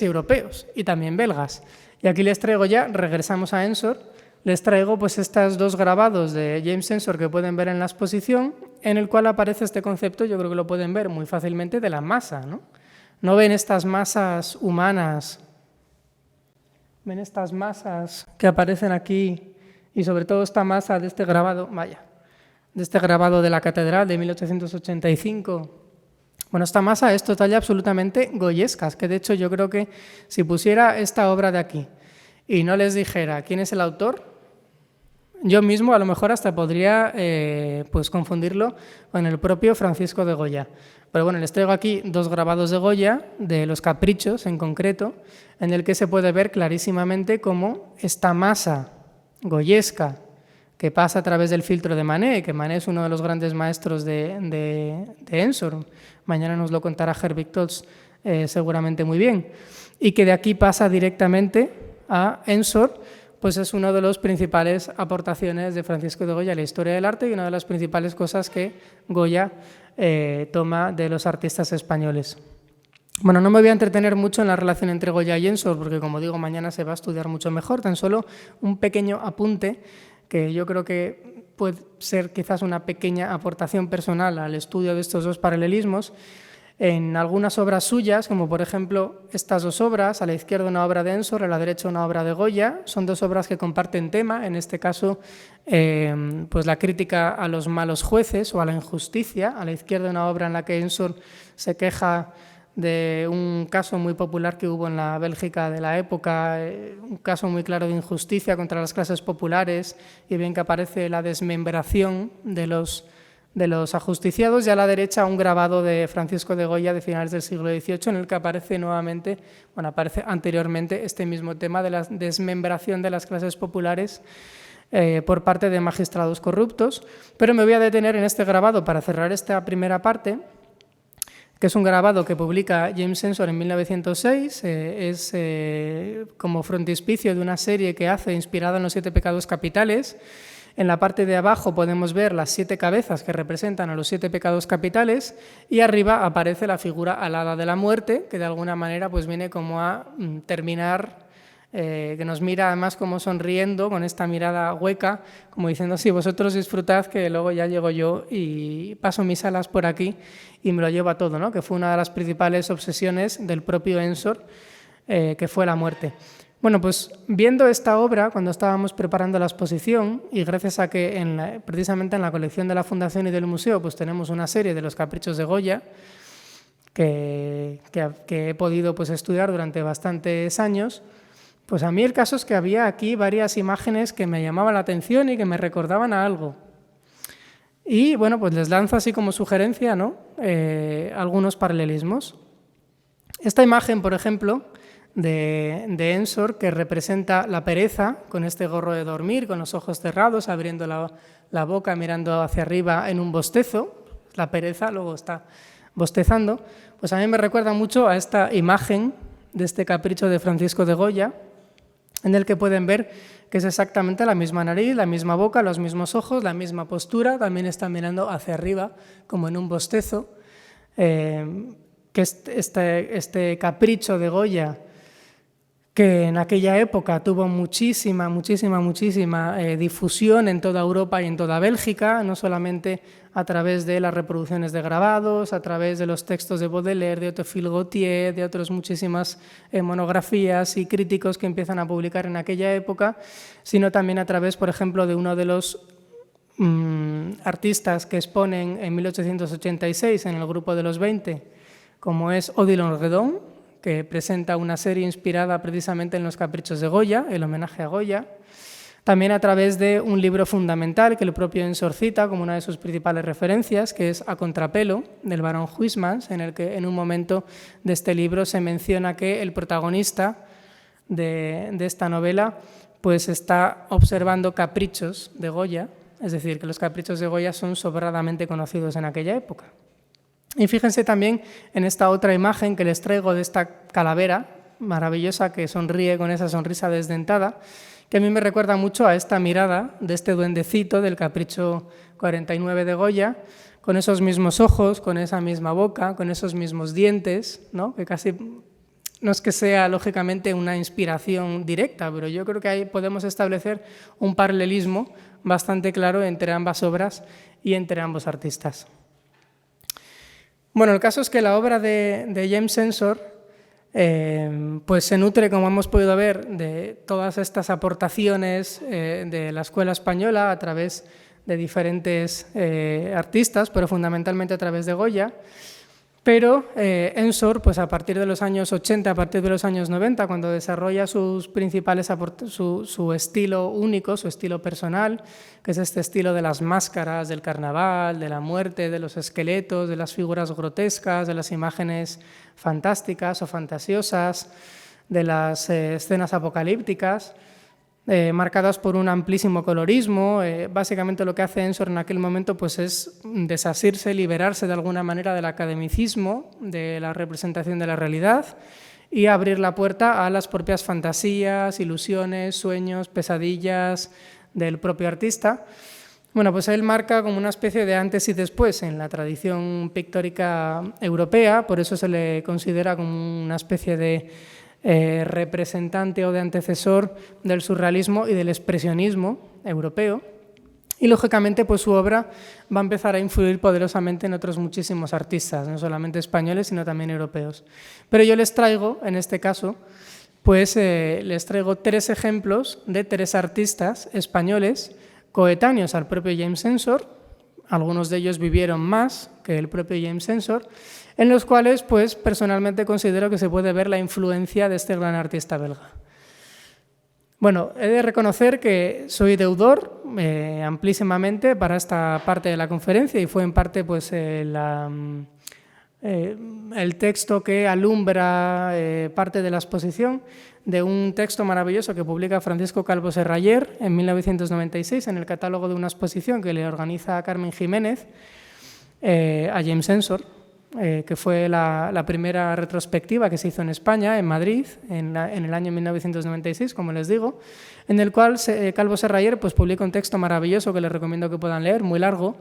Speaker 1: europeos, y también belgas. Y aquí les traigo ya, regresamos a Ensor, les traigo pues estos dos grabados de James Ensor que pueden ver en la exposición, en el cual aparece este concepto, yo creo que lo pueden ver muy fácilmente, de la masa, ¿no? ¿No ven estas masas humanas? ¿Ven estas masas que aparecen aquí? Y sobre todo esta masa de este grabado, de este grabado de la catedral de 1885. Bueno, esta masa es total y absolutamente goyesca, que de hecho yo creo que si pusiera esta obra de aquí y no les dijera quién es el autor, yo mismo a lo mejor hasta podría pues confundirlo con el propio Francisco de Goya. Pero bueno, les traigo aquí dos grabados de Goya, de los Caprichos en concreto, en el que se puede ver clarísimamente cómo esta masa goyesca que pasa a través del filtro de Manet, que Manet es uno de los grandes maestros de Ensor, mañana nos lo contará Herbig Tots seguramente muy bien, y que de aquí pasa directamente a Ensor, pues es una de las principales aportaciones de Francisco de Goya a la historia del arte y una de las principales cosas que Goya toma de los artistas españoles. Bueno, no me voy a entretener mucho en la relación entre Goya y Ensor, porque como digo, mañana se va a estudiar mucho mejor, tan solo un pequeño apunte que yo creo que puede ser quizás una pequeña aportación personal al estudio de estos dos paralelismos. En algunas obras suyas, como por ejemplo estas dos obras, a la izquierda una obra de Ensor, a la derecha una obra de Goya, son dos obras que comparten tema, en este caso pues la crítica a los malos jueces o a la injusticia. A la izquierda una obra en la que Ensor se queja de un caso muy popular que hubo en la Bélgica de la época, un caso muy claro de injusticia contra las clases populares, y bien que aparece la desmembración de los ajusticiados, y a la derecha un grabado de Francisco de Goya de finales del siglo XVIII en el que aparece nuevamente, bueno, aparece anteriormente este mismo tema de la desmembración de las clases populares por parte de magistrados corruptos. Pero me voy a detener en este grabado para cerrar esta primera parte, que es un grabado que publica James Ensor en 1906, es como frontispicio de una serie que hace inspirada en los 7 pecados capitales. En la parte de abajo podemos ver las 7 cabezas que representan a los 7 pecados capitales, y arriba aparece la figura alada de la muerte, que de alguna manera pues viene como a terminar, que nos mira además como sonriendo, con esta mirada hueca, como diciendo, sí, vosotros disfrutad que luego ya llego yo y paso mis alas por aquí y me lo llevo a todo, ¿no? Que fue una de las principales obsesiones del propio Ensor, que fue la muerte. Bueno, pues viendo esta obra, cuando estábamos preparando la exposición, y gracias a que precisamente en la colección de la Fundación y del Museo pues tenemos una serie de los Caprichos de Goya que he podido pues estudiar durante bastantes años, pues a mí el caso es que había aquí varias imágenes que me llamaban la atención y que me recordaban a algo. Y bueno, pues les lanzo así como sugerencia, ¿no? Algunos paralelismos. Esta imagen, por ejemplo, de Ensor, que representa la pereza, con este gorro de dormir, con los ojos cerrados, abriendo la boca, mirando hacia arriba en un bostezo. La pereza, luego está bostezando. Pues a mí me recuerda mucho a esta imagen de este Capricho de Francisco de Goya, en el que pueden ver que es exactamente la misma nariz, la misma boca, los mismos ojos, la misma postura, también está mirando hacia arriba, como en un bostezo, que este Capricho de Goya, que en aquella época tuvo muchísima difusión en toda Europa y en toda Bélgica, no solamente a través de las reproducciones de grabados, a través de los textos de Baudelaire, de Théophile Gautier, de otras muchísimas monografías y críticos que empiezan a publicar en aquella época, sino también a través, por ejemplo, de uno de los artistas que exponen en 1886 en el grupo de los 20, como es Odilon Redon, que presenta una serie inspirada precisamente en los Caprichos de Goya, el homenaje a Goya. También a través de un libro fundamental que el propio Ensor cita como una de sus principales referencias, que es A Contrapelo, del barón Huysmans, en el que en un momento de este libro se menciona que el protagonista de esta novela pues está observando caprichos de Goya, es decir, que los caprichos de Goya son sobradamente conocidos en aquella época. Y fíjense también en esta otra imagen que les traigo de esta calavera maravillosa que sonríe con esa sonrisa desdentada, que a mí me recuerda mucho a esta mirada de este duendecito del Capricho 49 de Goya, con esos mismos ojos, con esa misma boca, con esos mismos dientes, ¿no? Que casi no es que sea lógicamente una inspiración directa, pero yo creo que ahí podemos establecer un paralelismo bastante claro entre ambas obras y entre ambos artistas. Bueno, el caso es que la obra de James Ensor pues se nutre, como hemos podido ver, de todas estas aportaciones de la escuela española a través de diferentes artistas, pero fundamentalmente a través de Goya. Pero Ensor, pues a partir de los años 80, a partir de los años 90, cuando desarrolla sus principales su estilo único, su estilo personal, que es este estilo de las máscaras, del carnaval, de la muerte, de los esqueletos, de las figuras grotescas, de las imágenes fantásticas o fantasiosas, de las escenas apocalípticas, marcadas por un amplísimo colorismo. Básicamente lo que hace Ensor en aquel momento pues, es desasirse, liberarse de alguna manera del academicismo, de la representación de la realidad y abrir la puerta a las propias fantasías, ilusiones, sueños, pesadillas del propio artista. Bueno, pues él marca como una especie de antes y después en la tradición pictórica europea, por eso se le considera como una especie de representante o de antecesor del surrealismo y del expresionismo europeo, y lógicamente pues su obra va a empezar a influir poderosamente en otros muchísimos artistas, no solamente españoles sino también europeos. Pero yo les traigo, en este caso, pues les traigo 3 ejemplos de 3 artistas españoles coetáneos al propio James Ensor, algunos de ellos vivieron más que el propio James Ensor, en los cuales pues, personalmente considero que se puede ver la influencia de este gran artista belga. Bueno, he de reconocer que soy deudor amplísimamente para esta parte de la conferencia y fue en parte pues, el texto que alumbra parte de la exposición de un texto maravilloso que publica Francisco Calvo Serrayer en 1996 en el catálogo de una exposición que le organiza Carmen Jiménez a James Ensor, que fue la primera retrospectiva que se hizo en España, en Madrid, en el año 1996, como les digo, en el cual Calvo Serrayer pues, publica un texto maravilloso que les recomiendo que puedan leer, muy largo,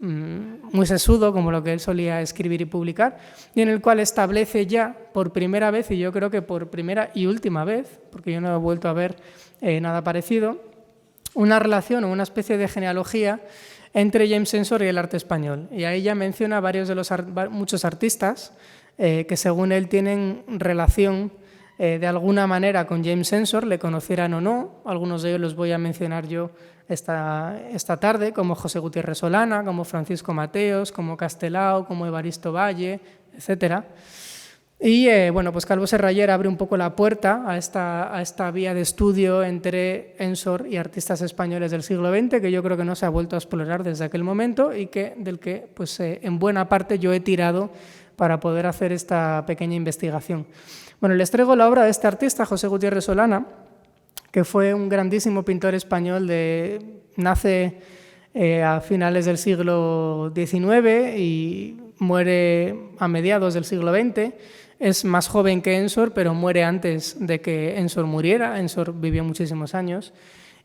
Speaker 1: muy sesudo, como lo que él solía escribir y publicar, y en el cual establece ya por primera vez, y yo creo que por primera y última vez, porque yo no he vuelto a ver nada parecido, una relación o una especie de genealogía entre James Ensor y el arte español. Y ahí ya menciona muchos artistas que según él tienen relación de alguna manera con James Ensor, le conocieran o no. Algunos de ellos los voy a mencionar yo esta tarde, como José Gutiérrez Solana, como Francisco Mateos, como Castelao, como Evaristo Valle, etcétera. Y bueno, pues Calvo Serrayer abre un poco la puerta a esta vía de estudio entre Ensor y artistas españoles del siglo XX, que yo creo que no se ha vuelto a explorar desde aquel momento y del que pues, en buena parte yo he tirado para poder hacer esta pequeña investigación. Bueno, les traigo la obra de este artista, José Gutiérrez Solana, que fue un grandísimo pintor español, nace a finales del siglo XIX y muere a mediados del siglo XX. Es más joven que Ensor, pero muere antes de que Ensor muriera. Ensor vivió muchísimos años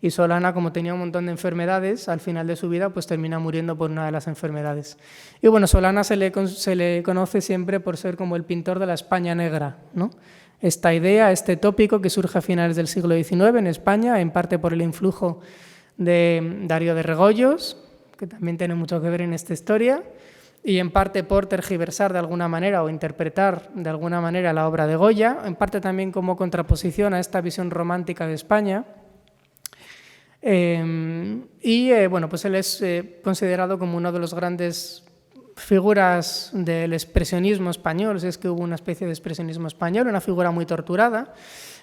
Speaker 1: y Solana, como tenía un montón de enfermedades, al final de su vida pues termina muriendo por una de las enfermedades. Y bueno, Solana se le conoce siempre por ser como el pintor de la España negra, ¿no? Esta idea, este tópico que surge a finales del siglo XIX en España, en parte por el influjo de Darío de Regoyos, que también tiene mucho que ver en esta historia, y en parte por tergiversar de alguna manera o interpretar de alguna manera la obra de Goya, en parte también como contraposición a esta visión romántica de España. Bueno, pues él es considerado como uno de los grandes figuras del expresionismo español, si es que hubo una especie de expresionismo español, una figura muy torturada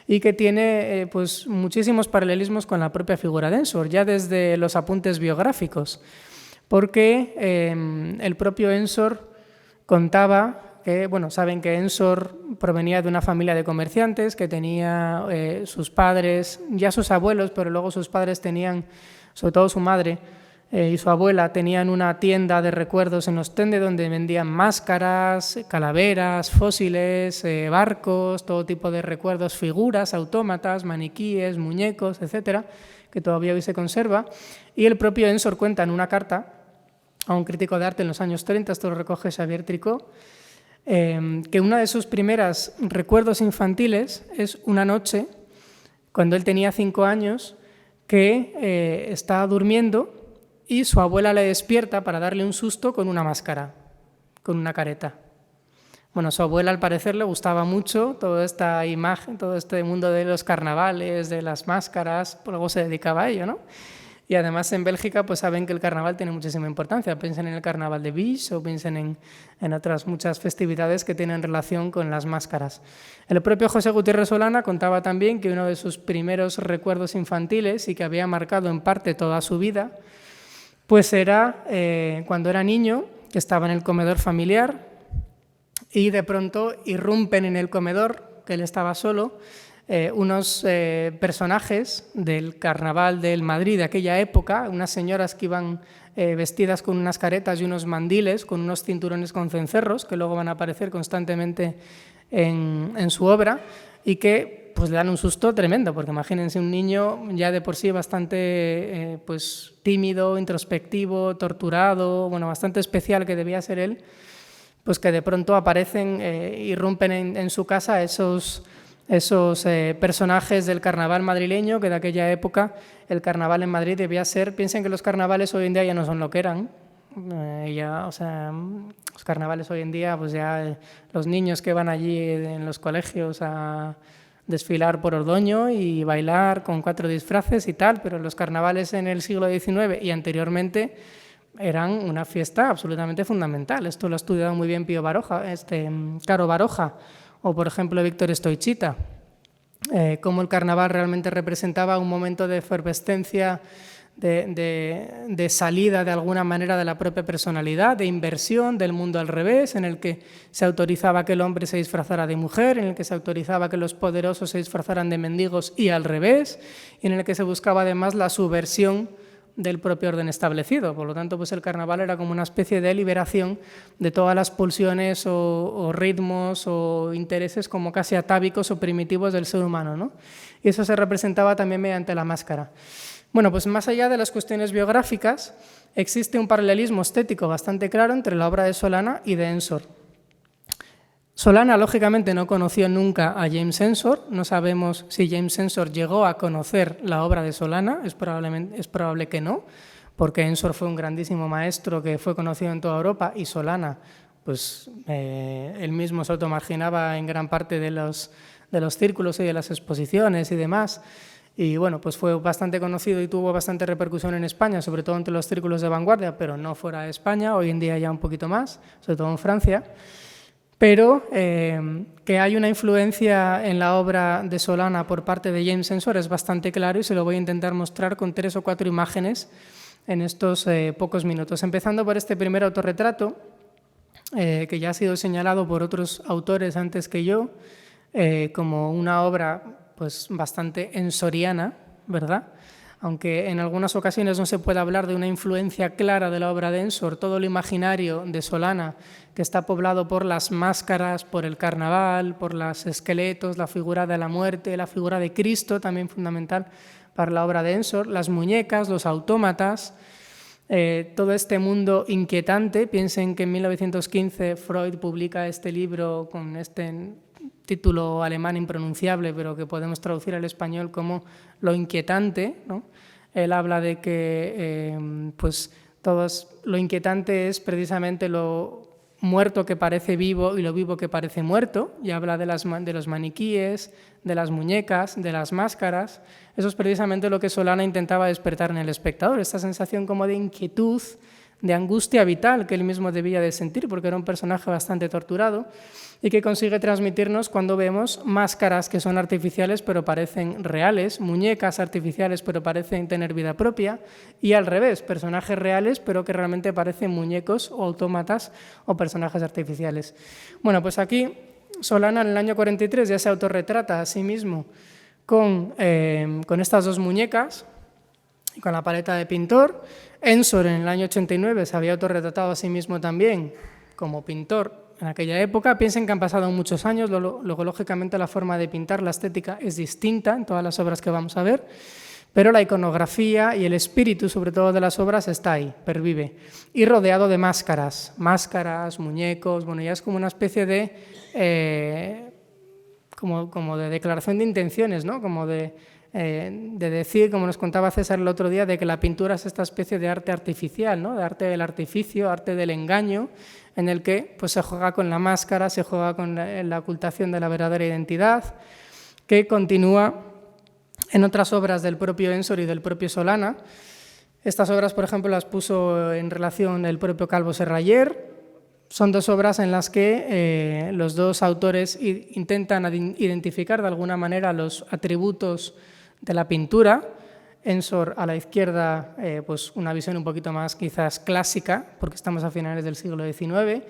Speaker 1: y que tiene pues, muchísimos paralelismos con la propia figura de Ensor, ya desde los apuntes biográficos, porque el propio Ensor contaba que, bueno, saben que Ensor provenía de una familia de comerciantes, que tenía sus padres, ya sus abuelos, pero luego sus padres tenían, sobre todo su madre, y su abuela tenían una tienda de recuerdos en Ostende donde vendían máscaras, calaveras, fósiles, barcos, todo tipo de recuerdos, figuras, autómatas, maniquíes, muñecos, etcétera, que todavía hoy se conserva. Y el propio Ensor cuenta en una carta a un crítico de arte en los años 30, esto lo recoge Xavier Tricot, que uno de sus primeros recuerdos infantiles es una noche, cuando él tenía 5 años, que está durmiendo y su abuela le despierta para darle un susto con una máscara, con una careta. Bueno, a su abuela al parecer le gustaba mucho toda esta imagen, todo este mundo de los carnavales, de las máscaras, pues luego se dedicaba a ello, ¿no? Y además en Bélgica pues saben que el carnaval tiene muchísima importancia. Piensen en el carnaval de Biche o piensen en otras muchas festividades que tienen relación con las máscaras. El propio José Gutiérrez Solana contaba también que uno de sus primeros recuerdos infantiles y que había marcado en parte toda su vida, pues era cuando era niño, que estaba en el comedor familiar y de pronto irrumpen en el comedor, que él estaba solo, unos personajes del carnaval del Madrid de aquella época, unas señoras que iban vestidas con unas caretas y unos mandiles, con unos cinturones con cencerros, que luego van a aparecer constantemente en su obra, y que pues le dan un susto tremendo, porque imagínense un niño ya de por sí bastante pues tímido, introspectivo, torturado, bueno, bastante especial que debía ser él, pues que de pronto aparecen, irrumpen en su casa esos personajes del carnaval madrileño, que de aquella época el carnaval en Madrid debía ser. Piensen que los carnavales hoy en día ya no son lo que eran. O sea, los carnavales hoy en día, pues ya los niños que van allí en los colegios a desfilar por Ordoño y bailar con 4 disfraces y tal, pero los carnavales en el siglo XIX y anteriormente eran una fiesta absolutamente fundamental. Esto lo ha estudiado muy bien Pío Baroja, Caro Baroja, o por ejemplo Víctor Stoichita, cómo el carnaval realmente representaba un momento de efervescencia, de salida de alguna manera de la propia personalidad, de inversión del mundo al revés, en el que se autorizaba que el hombre se disfrazara de mujer, en el que se autorizaba que los poderosos se disfrazaran de mendigos y al revés, y en el que se buscaba además la subversión del propio orden establecido. Por lo tanto, pues el carnaval era como una especie de liberación de todas las pulsiones o ritmos o intereses como casi atávicos o primitivos del ser humano, ¿no? Y eso se representaba también mediante la máscara. Bueno, pues más allá de las cuestiones biográficas, existe un paralelismo estético bastante claro entre la obra de Solana y de Ensor. Solana, lógicamente, no conoció nunca a James Ensor, no sabemos si James Ensor llegó a conocer la obra de Solana, es probable que no, porque Ensor fue un grandísimo maestro que fue conocido en toda Europa y Solana, pues él mismo se automarginaba en gran parte de los círculos y de las exposiciones y demás, y bueno, pues fue bastante conocido y tuvo bastante repercusión en España, sobre todo entre los círculos de vanguardia, pero no fuera de España, hoy en día ya un poquito más, sobre todo en Francia. Pero que hay una influencia en la obra de Solana por parte de James Ensor es bastante claro y se lo voy a intentar mostrar con 3 o 4 imágenes en estos pocos minutos. Empezando por este primer autorretrato, que ya ha sido señalado por otros autores antes que yo, como una obra pues, bastante ensoriana, ¿verdad? Aunque en algunas ocasiones no se puede hablar de una influencia clara de la obra de Ensor, todo lo imaginario de Solana, que está poblado por las máscaras, por el carnaval, por los esqueletos, la figura de la muerte, la figura de Cristo, también fundamental para la obra de Ensor, las muñecas, los autómatas, todo este mundo inquietante. Piensen que en 1915 Freud publica este libro con este título alemán impronunciable, pero que podemos traducir al español como Lo inquietante, ¿no? Él habla de que lo inquietante es precisamente lo muerto que parece vivo y lo vivo que parece muerto, y habla de los maniquíes, de las muñecas, de las máscaras. Eso es precisamente lo que Solana intentaba despertar en el espectador, esta sensación como de inquietud, de angustia vital que él mismo debía de sentir, porque era un personaje bastante torturado, y que consigue transmitirnos cuando vemos máscaras que son artificiales pero parecen reales, muñecas artificiales pero parecen tener vida propia, y al revés, personajes reales pero que realmente parecen muñecos o autómatas o personajes artificiales. Bueno, pues aquí Solana en el año 43 ya se autorretrata a sí mismo con estas 2 muñecas, con la paleta de pintor. Ensor en el año 89 se había autorretratado a sí mismo también como pintor en aquella época. Piensen que han pasado muchos años, luego lógicamente la forma de pintar, la estética es distinta en todas las obras que vamos a ver, pero la iconografía y el espíritu, sobre todo de las obras, está ahí, pervive. Y rodeado de máscaras, muñecos, bueno, ya es como una especie de, como de declaración de intenciones, ¿no? Como de decir, como nos contaba César el otro día, de que la pintura es esta especie de arte artificial, ¿no? De arte del artificio, arte del engaño, en el que pues, se juega con la máscara, se juega con la ocultación de la verdadera identidad, que continúa en otras obras del propio Ensor y del propio Solana. Estas obras, por ejemplo, las puso en relación el propio Calvo Serrayer. Son dos obras en las que los dos autores intentan identificar de alguna manera los atributos de la pintura. Ensor a la izquierda, pues una visión un poquito más quizás clásica, porque estamos a finales del siglo XIX.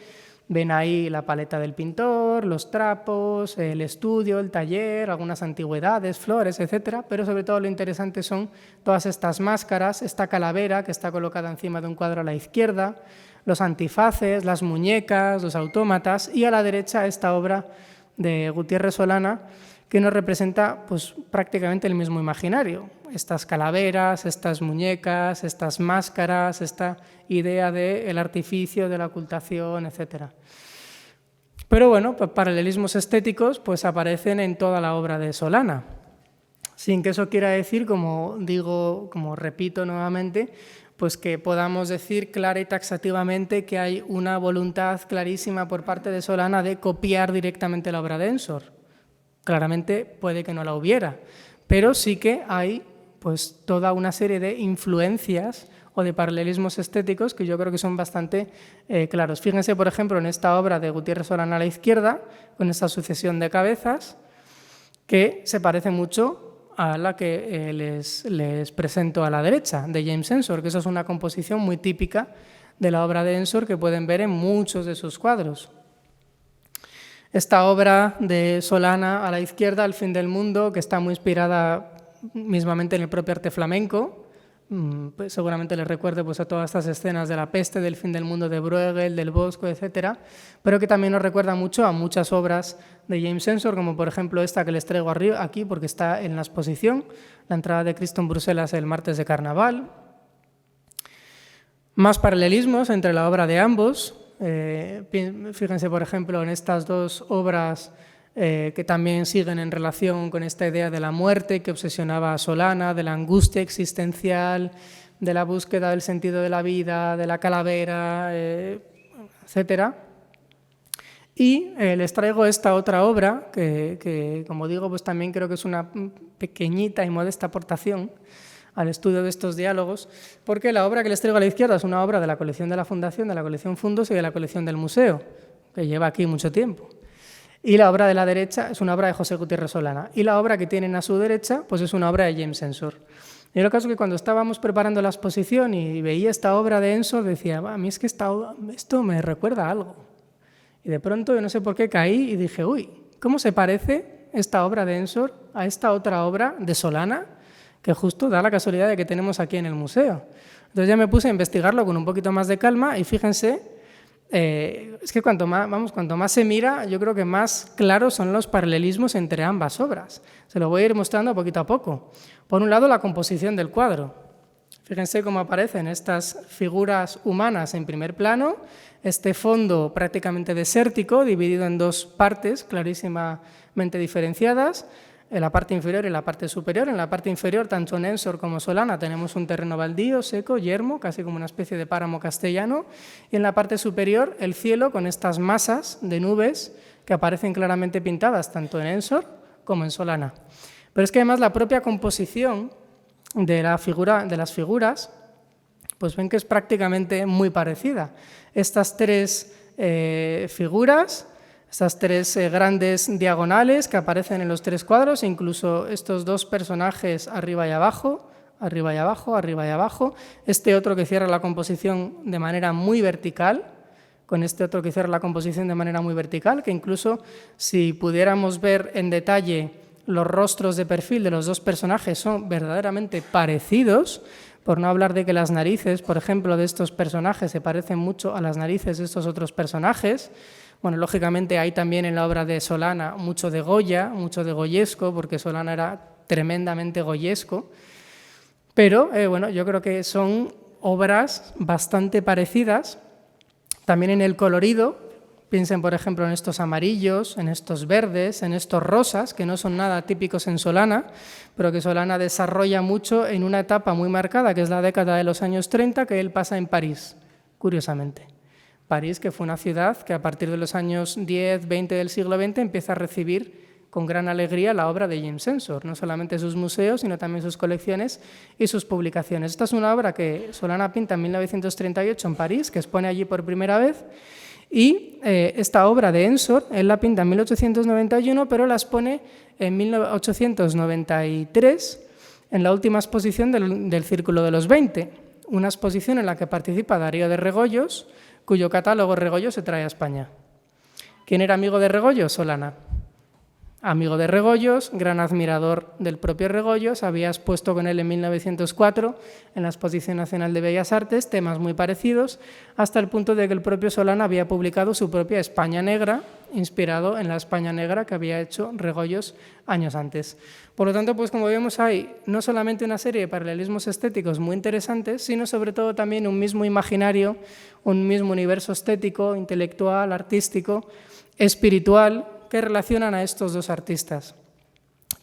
Speaker 1: Ven ahí la paleta del pintor, los trapos, el estudio, el taller, algunas antigüedades, flores, etcétera, pero sobre todo lo interesante son todas estas máscaras, esta calavera que está colocada encima de un cuadro a la izquierda, los antifaces, las muñecas, los autómatas, y a la derecha esta obra de Gutiérrez Solana, que nos representa pues, prácticamente el mismo imaginario. Estas calaveras, estas muñecas, estas máscaras, esta idea del artificio, de la ocultación, etc. Pero bueno, pues, paralelismos estéticos pues, aparecen en toda la obra de Solana. Sin que eso quiera decir, como digo, como repito nuevamente, pues que podamos decir clara y taxativamente que hay una voluntad clarísima por parte de Solana de copiar directamente la obra de Ensor. Claramente puede que no la hubiera, pero sí que hay pues, toda una serie de influencias o de paralelismos estéticos que yo creo que son bastante claros. Fíjense, por ejemplo, en esta obra de Gutiérrez Solana a la izquierda, con esta sucesión de cabezas, que se parece mucho a la que les presento a la derecha, de James Ensor, que eso es una composición muy típica de la obra de Ensor que pueden ver en muchos de sus cuadros. Esta obra de Solana a la izquierda, El fin del mundo, que está muy inspirada mismamente en el propio arte flamenco, pues seguramente les recuerde pues, a todas estas escenas de la peste, del fin del mundo de Bruegel, del Bosco, etc., pero que también nos recuerda mucho a muchas obras de James Ensor, como por ejemplo esta que les traigo arriba, aquí, porque está en la exposición, la entrada de Cristo en Bruselas el martes de Carnaval. Más paralelismos entre la obra de ambos. Fíjense, por ejemplo, en estas dos obras que también siguen en relación con esta idea de la muerte que obsesionaba a Solana, de la angustia existencial, de la búsqueda del sentido de la vida, de la calavera, etc. Y les traigo esta otra obra que, como digo, pues también creo que es una pequeñita y modesta aportación al estudio de estos diálogos, porque la obra que les traigo a la izquierda es una obra de la colección de la Fundación, de la colección Fundos y de la colección del museo, que lleva aquí mucho tiempo. Y la obra de la derecha es una obra de José Gutiérrez Solana. Y la obra que tienen a su derecha pues es una obra de James Ensor. Y el caso es que cuando estábamos preparando la exposición y veía esta obra de Ensor, decía, a mí es que esto me recuerda a algo. Y de pronto, yo no sé por qué caí y dije, uy, ¿cómo se parece esta obra de Ensor a esta otra obra de Solana? Que justo da la casualidad de que tenemos aquí en el museo. Entonces ya me puse a investigarlo con un poquito más de calma y fíjense, es que cuanto más se mira, yo creo que más claros son los paralelismos entre ambas obras. Se lo voy a ir mostrando poquito a poco. Por un lado, la composición del cuadro. Fíjense cómo aparecen estas figuras humanas en primer plano, este fondo prácticamente desértico, dividido en dos partes clarísimamente diferenciadas, en la parte inferior y la parte superior. En la parte inferior, tanto en Ensor como Solana, tenemos un terreno baldío, seco, yermo, casi como una especie de páramo castellano, y en la parte superior el cielo con estas masas de nubes que aparecen claramente pintadas tanto en Ensor como en Solana. Pero es que además la propia composición de las figuras, pues ven que es prácticamente muy parecida. Estas tres figuras, estas tres grandes diagonales que aparecen en los tres cuadros, incluso estos dos personajes arriba y abajo, arriba y abajo, arriba y abajo, este otro que cierra la composición de manera muy vertical, con este otro que cierra la composición de manera muy vertical, que incluso si pudiéramos ver en detalle los rostros de perfil de los dos personajes son verdaderamente parecidos, Por no hablar de que las narices, por ejemplo, de estos personajes se parecen mucho a las narices de estos otros personajes. Bueno, lógicamente hay también en la obra de Solana mucho de Goya, mucho de goyesco, porque Solana era tremendamente goyesco. Pero bueno, yo creo que son obras bastante parecidas. También en el colorido, piensen por ejemplo en estos amarillos, en estos verdes, en estos rosas, que no son nada típicos en Solana, pero que Solana desarrolla mucho en una etapa muy marcada, que es la década de los años 30, que él pasa en París, curiosamente. París, que fue una ciudad que a partir de los años 10, 20 del siglo XX empieza a recibir con gran alegría la obra de James Ensor, no solamente sus museos, sino también sus colecciones y sus publicaciones. Esta es una obra que Solana pinta en 1938 en París, que expone allí por primera vez, y esta obra de Ensor, él la pinta en 1891, pero la expone en 1893, en la última exposición del Círculo de los 20, una exposición en la que participa Darío de Regoyos, cuyo catálogo Regoyos se trae a España. ¿Quién era amigo de Regoyos? Solana. Amigo de Regoyos, gran admirador del propio Regoyos, había expuesto con él en 1904 en la Exposición Nacional de Bellas Artes temas muy parecidos, hasta el punto de que el propio Solana había publicado su propia España Negra, inspirado en la España Negra que había hecho Regoyos años antes. Por lo tanto, pues como vemos, hay no solamente una serie de paralelismos estéticos muy interesantes, sino sobre todo también un mismo imaginario, un mismo universo estético, intelectual, artístico, espiritual, que relacionan a estos dos artistas.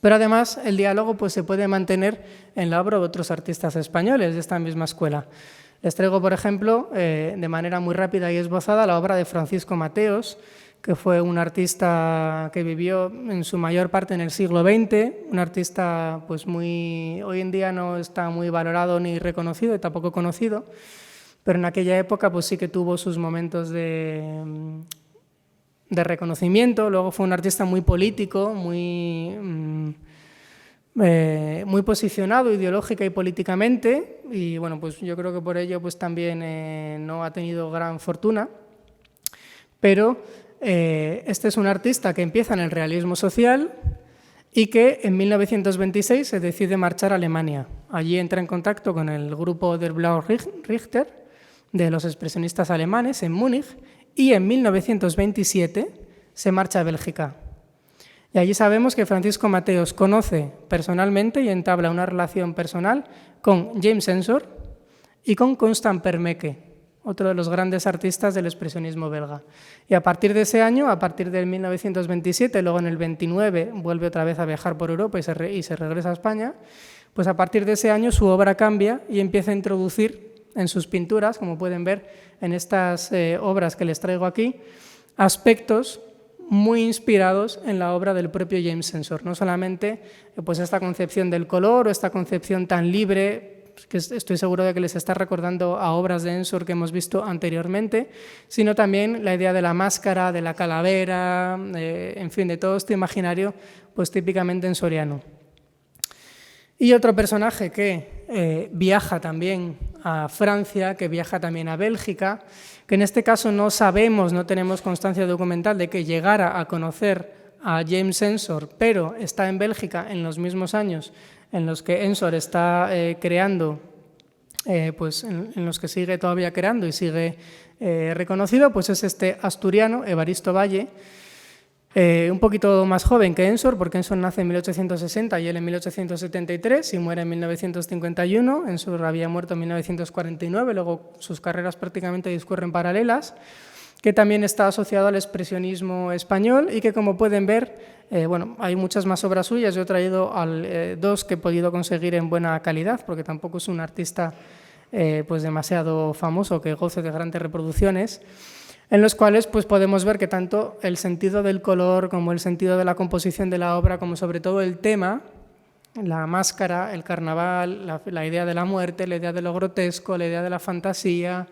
Speaker 1: Pero además el diálogo pues, se puede mantener en la obra de otros artistas españoles de esta misma escuela. Les traigo, por ejemplo, de manera muy rápida y esbozada, la obra de Francisco Mateos, que fue un artista que vivió en su mayor parte en el siglo XX, un artista pues, hoy en día no está muy valorado ni reconocido y tampoco conocido, pero en aquella época pues, sí que tuvo sus momentos de reconocimiento. Luego fue un artista muy político, muy posicionado ideológica y políticamente, y bueno, pues yo creo que por ello pues también no ha tenido gran fortuna, pero este es un artista que empieza en el realismo social y que en 1926 se decide marchar a Alemania. Allí entra en contacto con el grupo Der Blaue Richter de los expresionistas alemanes en Múnich, y en 1927 se marcha a Bélgica. Y allí sabemos que Francisco Mateos conoce personalmente y entabla una relación personal con James Ensor y con Constant Permeke, otro de los grandes artistas del expresionismo belga. Y a partir de ese año, a partir del 1927, luego en el 29 vuelve otra vez a viajar por Europa y se regresa a España, pues a partir de ese año su obra cambia y empieza a introducir en sus pinturas, como pueden ver en estas obras que les traigo aquí, aspectos muy inspirados en la obra del propio James Ensor. No solamente pues, esta concepción del color o esta concepción tan libre, que estoy seguro de que les está recordando a obras de Ensor que hemos visto anteriormente, sino también la idea de la máscara, de la calavera, en fin, de todo este imaginario pues, típicamente ensoriano. Y otro personaje que viaja también a Francia, que viaja también a Bélgica, que en este caso no sabemos, no tenemos constancia documental de que llegara a conocer a James Ensor, pero está en Bélgica en los mismos años en los que Ensor está creando, pues en los que sigue todavía creando y sigue reconocido, pues es este asturiano, Evaristo Valle, un poquito más joven que Ensor, porque Ensor nace en 1860 y él en 1873 y muere en 1951. Ensor había muerto en 1949, luego sus carreras prácticamente discurren paralelas, que también está asociado al expresionismo español y que, como pueden ver, bueno, hay muchas más obras suyas. Yo he traído dos que he podido conseguir en buena calidad, porque tampoco es un artista pues demasiado famoso que goce de grandes reproducciones, en los cuales pues, podemos ver que tanto el sentido del color como el sentido de la composición de la obra, como sobre todo el tema, la máscara, el carnaval, la idea de la muerte, la idea de lo grotesco, la idea de la fantasía,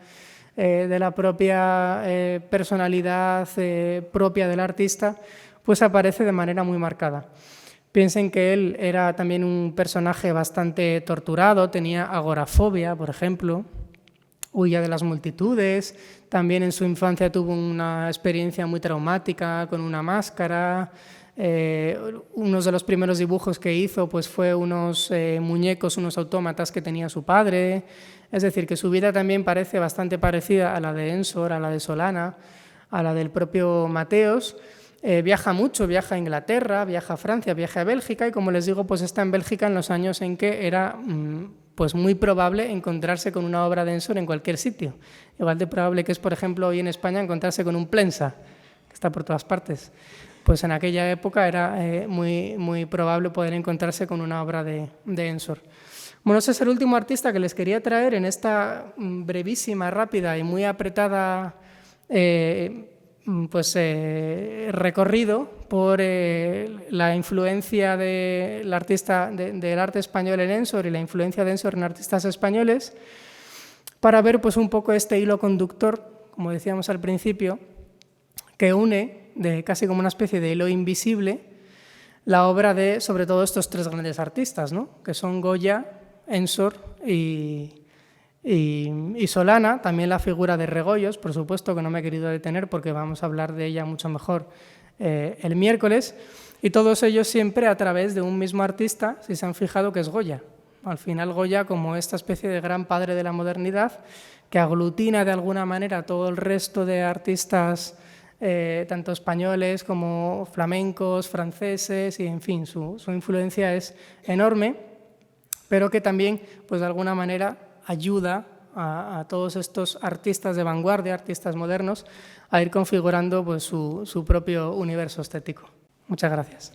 Speaker 1: de la propia personalidad propia del artista, pues aparece de manera muy marcada. Piensen que él era también un personaje bastante torturado, tenía agorafobia, por ejemplo, huía de las multitudes, también en su infancia tuvo una experiencia muy traumática con una máscara, Uno de los primeros dibujos que hizo pues, fue unos muñecos, unos autómatas que tenía su padre. Es decir, que su vida también parece bastante parecida a la de Ensor, a la de Solana, a la del propio Mateos. Viaja mucho, viaja a Inglaterra, viaja a Francia, viaja a Bélgica y, como les digo, pues está en Bélgica en los años en que era pues muy probable encontrarse con una obra de Ensor en cualquier sitio. Igual de probable que es, por ejemplo, hoy en España encontrarse con un Plensa, que está por todas partes. Pues en aquella época era muy probable poder encontrarse con una obra de Ensor. Bueno, ese es el último artista que les quería traer en esta brevísima, rápida y muy apretada recorrido por la influencia del arte español en Ensor y la influencia de Ensor en artistas españoles, para ver pues, un poco este hilo conductor, como decíamos al principio, que une, casi como una especie de hilo invisible, la obra de, sobre todo, estos tres grandes artistas, ¿no? Que son Goya, Ensor y Solana. También la figura de Regoyos, por supuesto, que no me he querido detener porque vamos a hablar de ella mucho mejor el miércoles, y todos ellos siempre a través de un mismo artista, si se han fijado, que es Goya. Al final Goya, como esta especie de gran padre de la modernidad, que aglutina de alguna manera todo el resto de artistas tanto españoles como flamencos, franceses, y en fin, su influencia es enorme, pero que también, pues de alguna manera, ayuda a todos estos artistas de vanguardia, artistas modernos, a ir configurando pues, su propio universo estético. Muchas gracias.